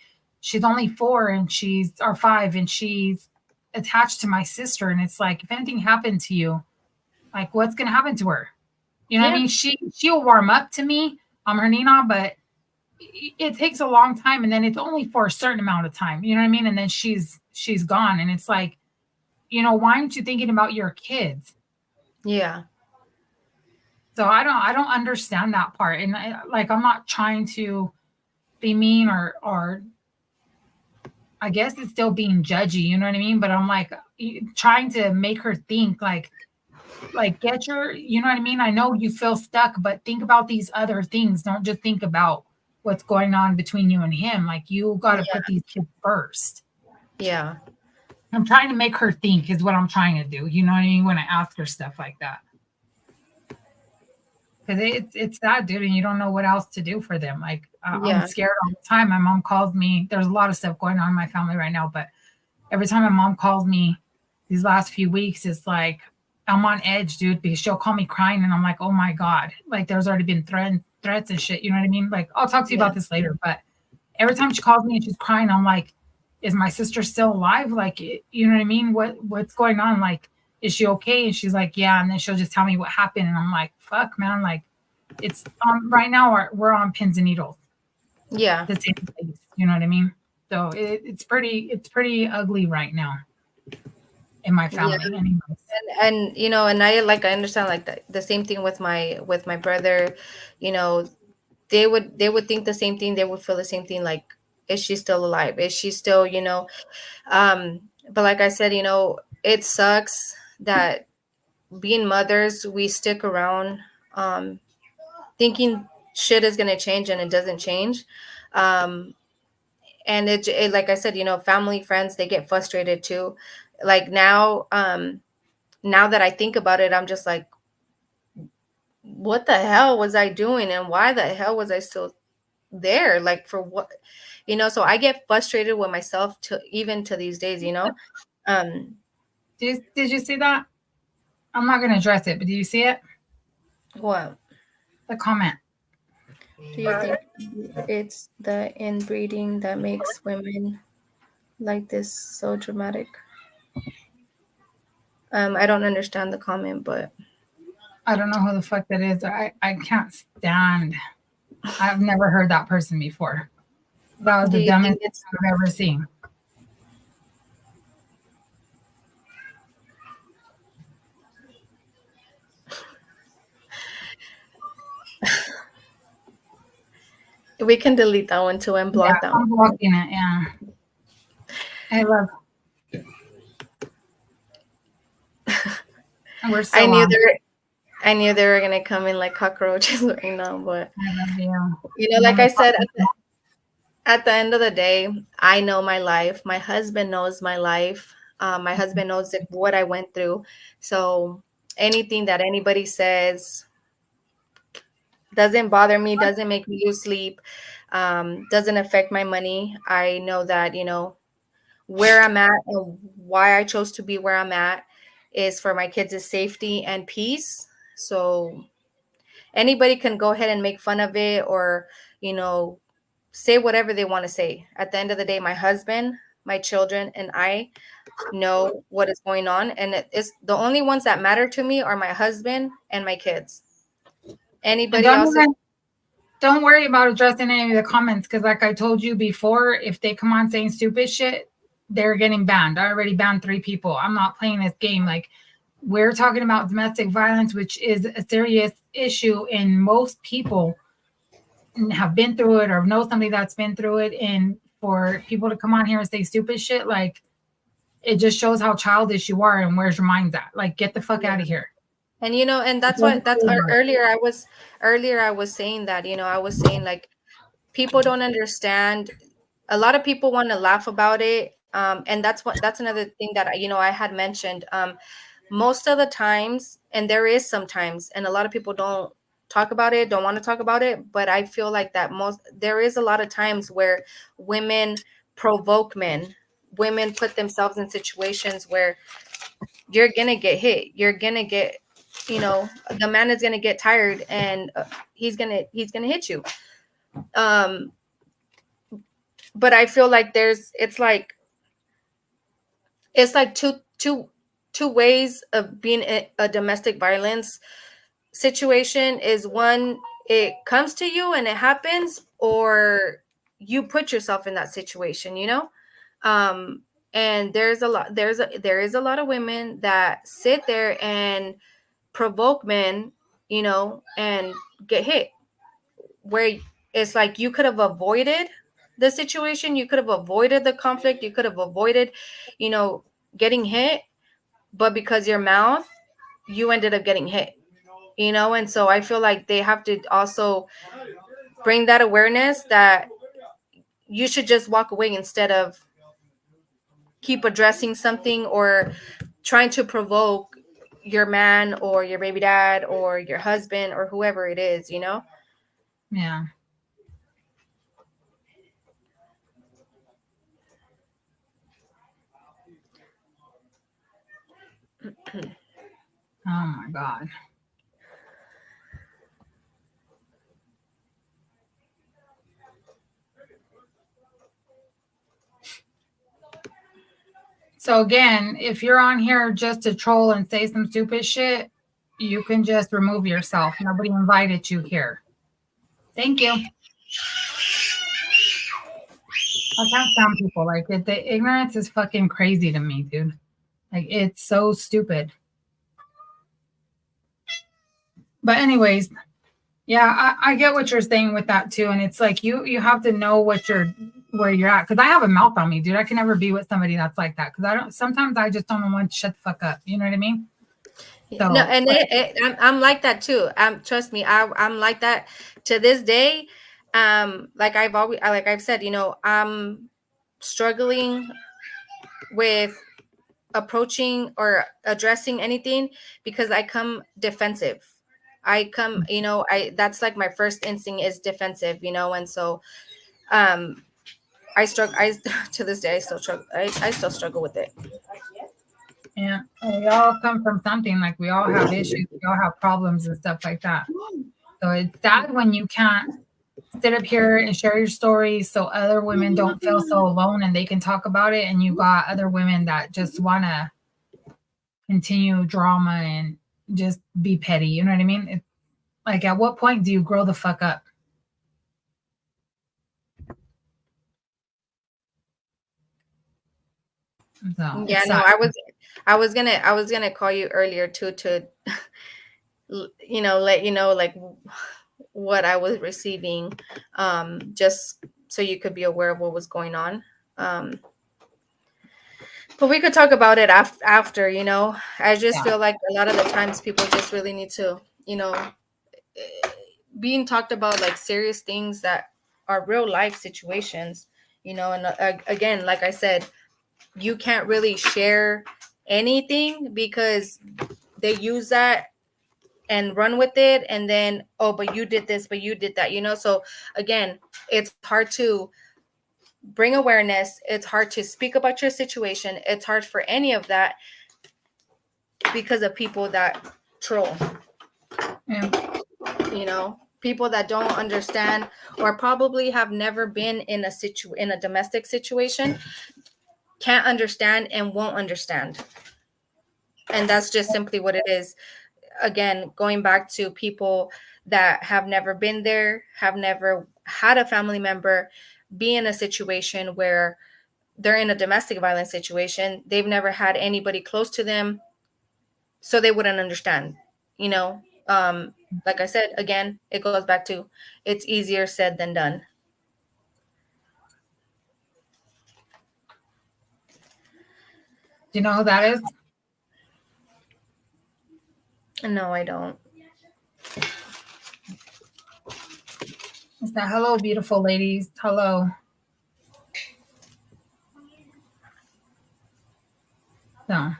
only 4 and she's or 5 and she's attached to my sister, and it's like if anything happened to you, like what's gonna happen to her? You know what I Yeah. mean? She'll warm up to me. I'm her Nina, but it takes a long time, and then it's only for a certain amount of time. You know what I mean? And then she's gone, and it's like, why aren't you thinking about your kids? Yeah. So I don't understand that part, and like I'm not trying to be mean or I guess it's still being judgy, you know what I mean? But I'm like trying to make her think like get your, you know what I mean? I know you feel stuck, but think about these other things. Don't just think about what's going on between you and him. Like you got to put these kids first. Yeah. I'm trying to make her think is what I'm trying to do. You know what I mean? When I ask her stuff like that. Because it's that, dude, and you don't know what else to do for them. Like I'm scared all the time. My mom calls me. There's a lot of stuff going on in my family right now, but every time my mom calls me these last few weeks, it's like I'm on edge, dude, because she'll call me crying, and I'm like, oh my god, like there's already been threats and shit. You know what I mean? Like I'll talk to you about this later, but every time she calls me and she's crying, I'm like, is my sister still alive? Like, you know what I mean? What's going on? Like, is she okay? And she's like, yeah. And then she'll just tell me what happened. And I'm like, fuck, man. Like, it's right now we're on pins and needles. Yeah. The same place. You know what I mean? So it's pretty ugly right now in my family. Yeah. Anyways. And you know, and I understand like the same thing with my brother. You know, they would think the same thing. They would feel the same thing. Like, is she still alive? Is she still, you know? But like I said, you know, it sucks that being mothers, we stick around thinking shit is gonna change, and it doesn't change. And it like I said, you know, family, friends, they get frustrated too. Like now that I think about it, I'm just like, what the hell was I doing, and why the hell was I still there? Like, for what? You know, so I get frustrated with myself to even to these days, you know. Did you see that? I'm not going to address it, but do you see it? What? The comment. Do you think it's the inbreeding that makes women like this so dramatic? I don't understand the comment, but I don't know who the fuck that is. I can't stand. I've never heard that person before. That was the dumbest thing I've ever seen. we can delete that one too and block that one. I'm blocking it. Yeah. I love. We're so I knew they were gonna come in like cockroaches right now, but I love you. You know, like I said, at the end of the day, I know my life. My husband knows my life. My husband knows what I went through. So anything that anybody says doesn't bother me, doesn't make me lose sleep, doesn't affect my money. I know that, you know, where I'm at and why I chose to be where I'm at is for my kids' safety and peace. So anybody can go ahead and make fun of it, or, you know, say whatever they want to say. At the end of the day, my husband, my children, and I know what is going on. And it's the only ones that matter to me are my husband and my kids. Anybody else? Don't worry about addressing any of the comments, because like I told you before, if they come on saying stupid shit, they're getting banned. I already banned 3 people. I'm not playing this game. Like, we're talking about domestic violence, which is a serious issue, and most people have been through it or know somebody that's been through it. And for people to come on here and say stupid shit, like, it just shows how childish you are and where's your mind's at. Like, get the fuck out of here. And you know, and that's earlier I was saying that, you know, I was saying like, people don't understand. A lot of people want to laugh about it, and that's another thing that you know, I had mentioned. Most of the times, and there is sometimes, and a lot of people don't talk about it, don't want to talk about it, but I feel like that there is a lot of times where women provoke men. Women put themselves in situations where you're gonna get hit, you're gonna get, you know, the man is gonna get tired, and he's gonna hit you. But I feel like it's like two ways of being a domestic violence situation. Is one, it comes to you and it happens, or you put yourself in that situation, you know. And there is a lot of women that sit there and provoke men, you know, and get hit, where it's like you could have avoided the situation. You could have avoided the conflict. You could have avoided, getting hit. But because your mouth, you ended up getting hit, And so I feel like they have to also bring that awareness that you should just walk away instead of keep addressing something or trying to provoke your man or your baby dad or your husband or whoever it is, Yeah. Oh my God. So again, if you're on here just to troll and say some stupid shit, you can just remove yourself. Nobody invited you here. Thank you. I can't stand people like it. The ignorance is fucking crazy to me, dude. Like it's so stupid. But anyways, yeah, I get what you're saying with that too. And it's like you have to know where you're at. Cause I have a mouth on me, dude. I can never be with somebody that's like that. Cause sometimes I just don't want to shut the fuck up. You know what I mean? So, no, and I'm like that too. Trust me, I'm like that to this day. Like I've said, I'm struggling with approaching or addressing anything because I come defensive. I come, that's like my first instinct is defensive, and so I struggle. To this day I still struggle. I still struggle with it. yeah, we all come from something. Like we all have issues, we all have problems and stuff like that. So it's sad when you can't sit up here and share your story so other women don't feel so alone and they can talk about it. And you got other women that just want to continue drama and just be petty. You know what I mean? It's like, at what point do you grow the fuck up? So, yeah, no, I was gonna call you earlier too to let you know like what I was receiving, just so you could be aware of what was going on. But we could talk about it after. I just feel like a lot of the times people just really need to, being talked about like serious things that are real life situations, and again, like I said, you can't really share anything because they use that and run with it, and then, oh, but you did this, but you did that, so again, it's hard to bring awareness, it's hard to speak about your situation, it's hard for any of that because of people that troll. People that don't understand or probably have never been in a domestic situation can't understand and won't understand, and that's just simply what it is. Again, going back to people that have never been there, have never had a family member be in a situation where they're in a domestic violence situation, they've never had anybody close to them, so they wouldn't understand. Like I said, again, it goes back to it's easier said than done. Do you know who that is? No, I don't. It's that hello, beautiful ladies. Hello. So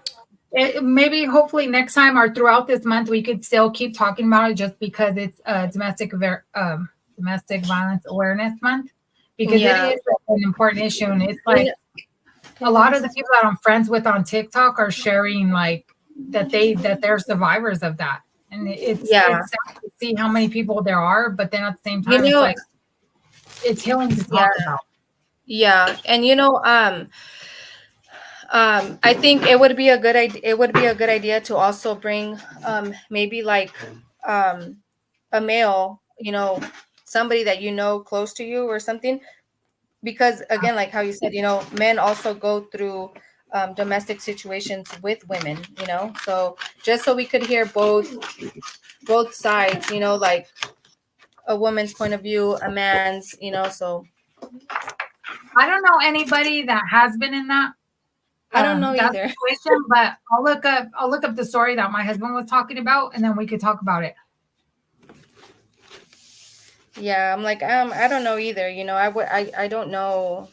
maybe hopefully next time or throughout this month we could still keep talking about it, just because it's domestic violence awareness month, because it is an important issue. And it's like a lot of the people that I'm friends with on TikTok are sharing like that they're survivors of that. And it's sad to see how many people there are, but then at the same time, it's like it's healing to talk about. Yeah, and I think it would be a good idea. It would be a good idea to also bring, maybe like, a male, somebody that close to you or something, because again, like how you said, men also go through domestic situations with women, so just so we could hear both sides, like a woman's point of view, a man's, so I don't know anybody that has been in that I don't know that either. situation, but I'll look up the story that my husband was talking about, and then we could talk about it. Yeah, I'm like, I don't know either. I don't know.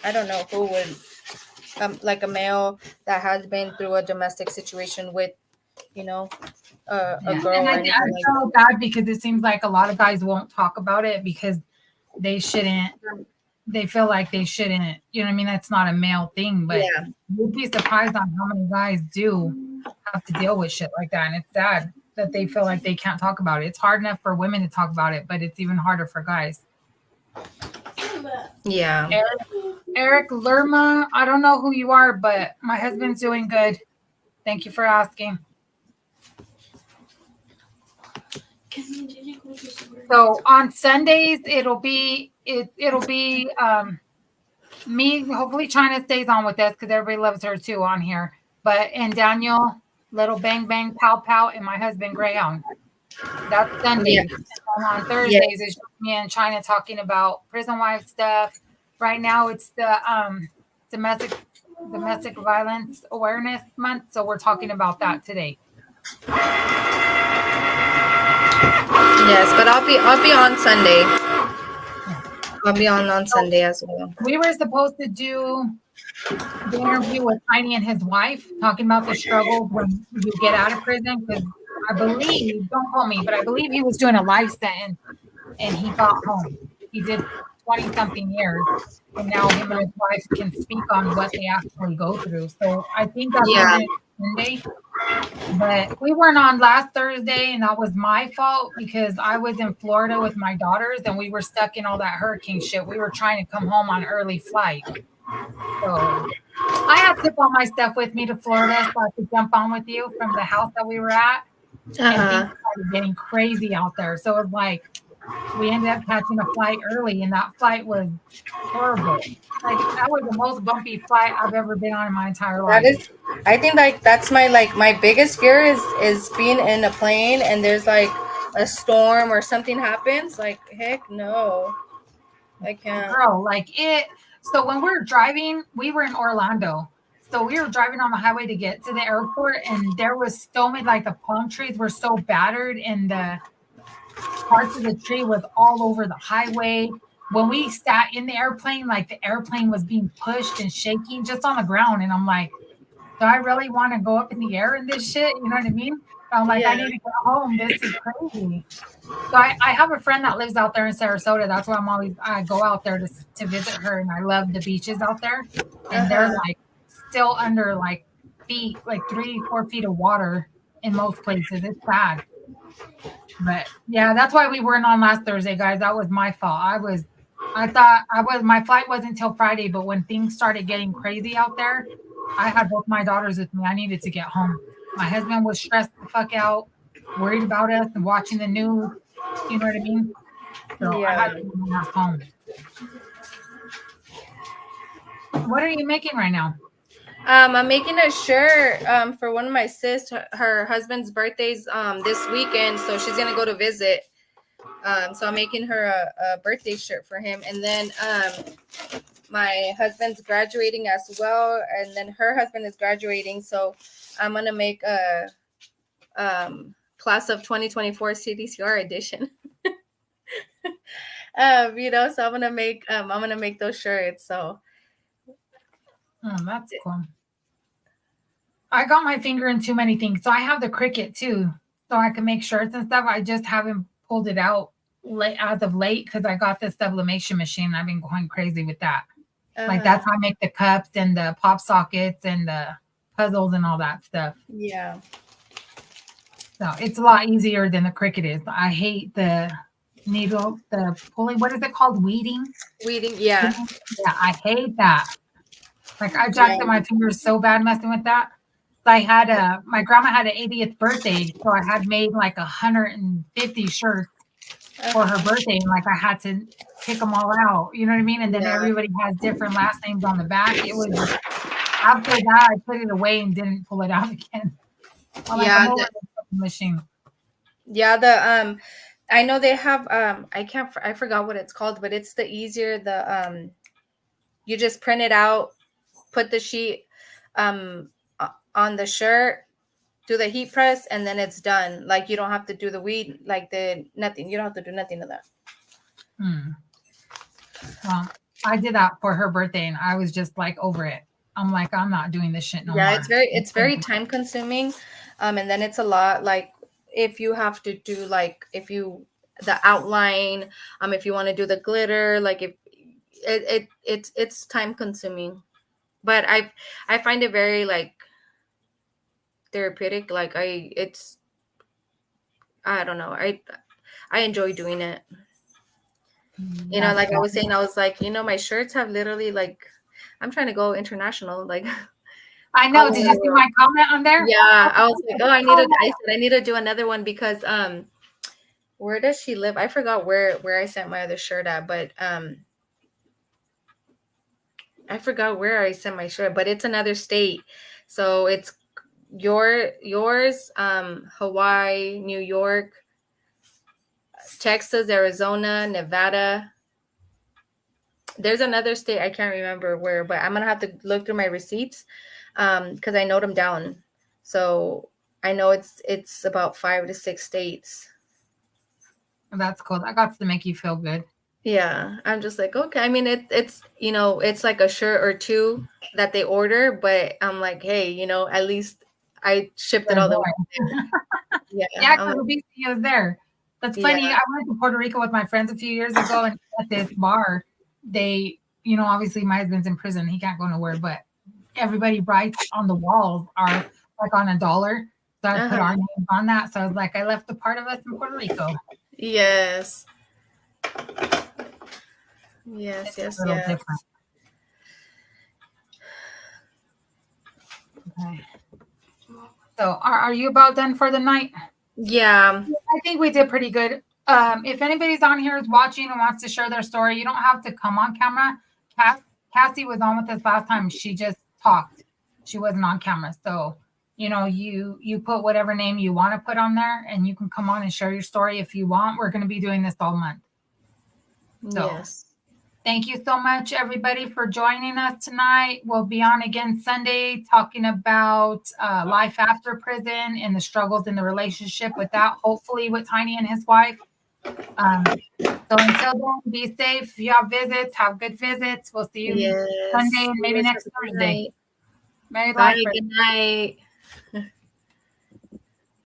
I don't know who would, like a male that has been through a domestic situation with, you know, a Yeah. girl And or I anything like feel bad because it seems like a lot of guys won't talk about it because they shouldn't. They feel like they shouldn't. You know what I mean? That's not a male thing, but Yeah. you'd be surprised on how many guys do have to deal with shit like that, and it's sad that they feel like they can't talk about it. It's hard enough for women to talk about it, but it's even harder for guys. Yeah. Eric Lerma, I don't know who you are, but my husband's doing good. Thank you for asking. So on Sundays it'll be me. Hopefully ChiiNah stays on with us because everybody loves her too on here. But and Daniel, Little Bang Bang Pow Pow, and my husband Greyhound. That's Sundays. Yeah. And on Thursdays it's just me and ChiiNah talking about prison wife stuff. Right now it's the domestic violence awareness month, so we're talking about that today. Yes, but I'll be on Sunday. I'll be on Sunday as well. We were supposed to do the interview with Tiny and his wife, talking about the struggles when you get out of prison. Because I believe, don't call me, but I believe he was doing a life sentence and he got home. He did 20 something years, and now him and his wife can speak on what they actually go through. So I think that's Yeah. on Sunday. But we weren't on last Thursday, and that was my fault because I was in Florida with my daughters and we were stuck in all that hurricane shit. We were trying to come home on early flight. So I had to put all my stuff with me to Florida so I could jump on with you from the house that we were at. And things started getting crazy out there. So it was like we ended up catching a flight early, and that flight was horrible. Like that was the most bumpy flight I've ever been on in my entire life. That is, I think like that's my biggest fear is being in a plane and there's like a storm or something happens. Like heck no, I can't. Girl, like it. So when we were driving, we were in Orlando. So we were driving on the highway to get to the airport, and there was so many, like the palm trees were so battered, and the parts of the tree was all over the highway. When we sat in the airplane, like the airplane was being pushed and shaking just on the ground. And I'm like, do I really want to go up in the air in this shit? You know what I mean? I'm like, I Yeah. need to get home. This is crazy. So I have a friend that lives out there in Sarasota. That's why I go out there to visit her, and I love the beaches out there. And they're like still under like feet, like 3-4 feet of water in most places. It's bad. But yeah, that's why we weren't on last Thursday, guys. That was my fault. My flight wasn't until Friday, but when things started getting crazy out there, I had both my daughters with me. I needed to get home. My husband was stressed the fuck out, worried about us and watching the news. You know what I mean? So I had to get my ass home. What are you making right now? I'm making a shirt for one of my sis. Her husband's birthday's this weekend, so she's gonna go to visit. So I'm making her a birthday shirt for him, and then my husband's graduating as well, and then her husband is graduating, so I'm gonna make a class of 2024 CDCR edition. So I'm gonna make those shirts. So That's cool. I got my finger in too many things. So I have the Cricut too, so I can make shirts and stuff. I just haven't pulled it out as of late because I got this sublimation machine. I've been going crazy with that. Like that's how I make the cups and the pop sockets and the puzzles and all that stuff. Yeah. So it's a lot easier than the Cricut is. I hate the needle, the pulling. What is it called? Weeding. Yeah. Yeah, I hate that. Like I jacked up my fingers so bad messing with that. I had my grandma had an 80th birthday, so I had made like 150 shirts for her birthday, and like I had to pick them all out. You know what I mean? And then everybody has different last names on the back. It was after that I put it away and didn't pull it out again. The machine. Yeah, I know they have I forgot what it's called, but it's the easier You just print it out, put the sheet on the shirt, do the heat press, and then it's done. Like you don't have to do the weed, like the nothing. You don't have to do nothing of that. Well, I did that for her birthday, and I was just like over it. I'm like, I'm not doing this shit no more. It's very time consuming, and then it's a lot. Like if you have to do like the outline, if you want to do the glitter, like if it's time consuming, but I find it very like therapeutic. Like I don't know, I enjoy doing it. You know, like I was saying, I was like, my shirts have literally like, I'm trying to go international. Like, I know. Did you see my comment on there? Yeah, I was like, I said I need to do another one because where does she live? I forgot where I sent my other shirt at, but I forgot where I sent my shirt, but it's another state. So it's yours, Hawaii, New York, Texas, Arizona, Nevada. There's another state I can't remember where, but I'm gonna have to look through my receipts because I note them down. So I know it's about 5 to 6 states. That's cool. That got to make you feel good. Yeah, I'm just like, okay. I mean, it's it's like a shirt or two that they order, but I'm like, hey, at least I shipped it all the way there. Yeah, because obesity was there. That's funny. Yeah. I went to Puerto Rico with my friends a few years ago, and at this bar, they, obviously my husband's in prison. He can't go nowhere, but everybody writes on the walls are like on $1. So I put our names on that. So I was like, I left a part of us in Puerto Rico. Yes. Yes. Different. Okay. So are you about done for the night? Yeah. I think we did pretty good. If anybody's on here is watching and wants to share their story, you don't have to come on camera. Cassie was on with us last time. She just talked. She wasn't on camera. So, you put whatever name you want to put on there, and you can come on and share your story if you want. We're going to be doing this all month. So, yes. Thank you so much, everybody, for joining us tonight. We'll be on again Sunday talking about life after prison and the struggles in the relationship with that, hopefully with Tiny and his wife. So until then, be safe. If you have visits, have good visits. We'll see you Sunday and maybe next Thursday. Merry life. Good night.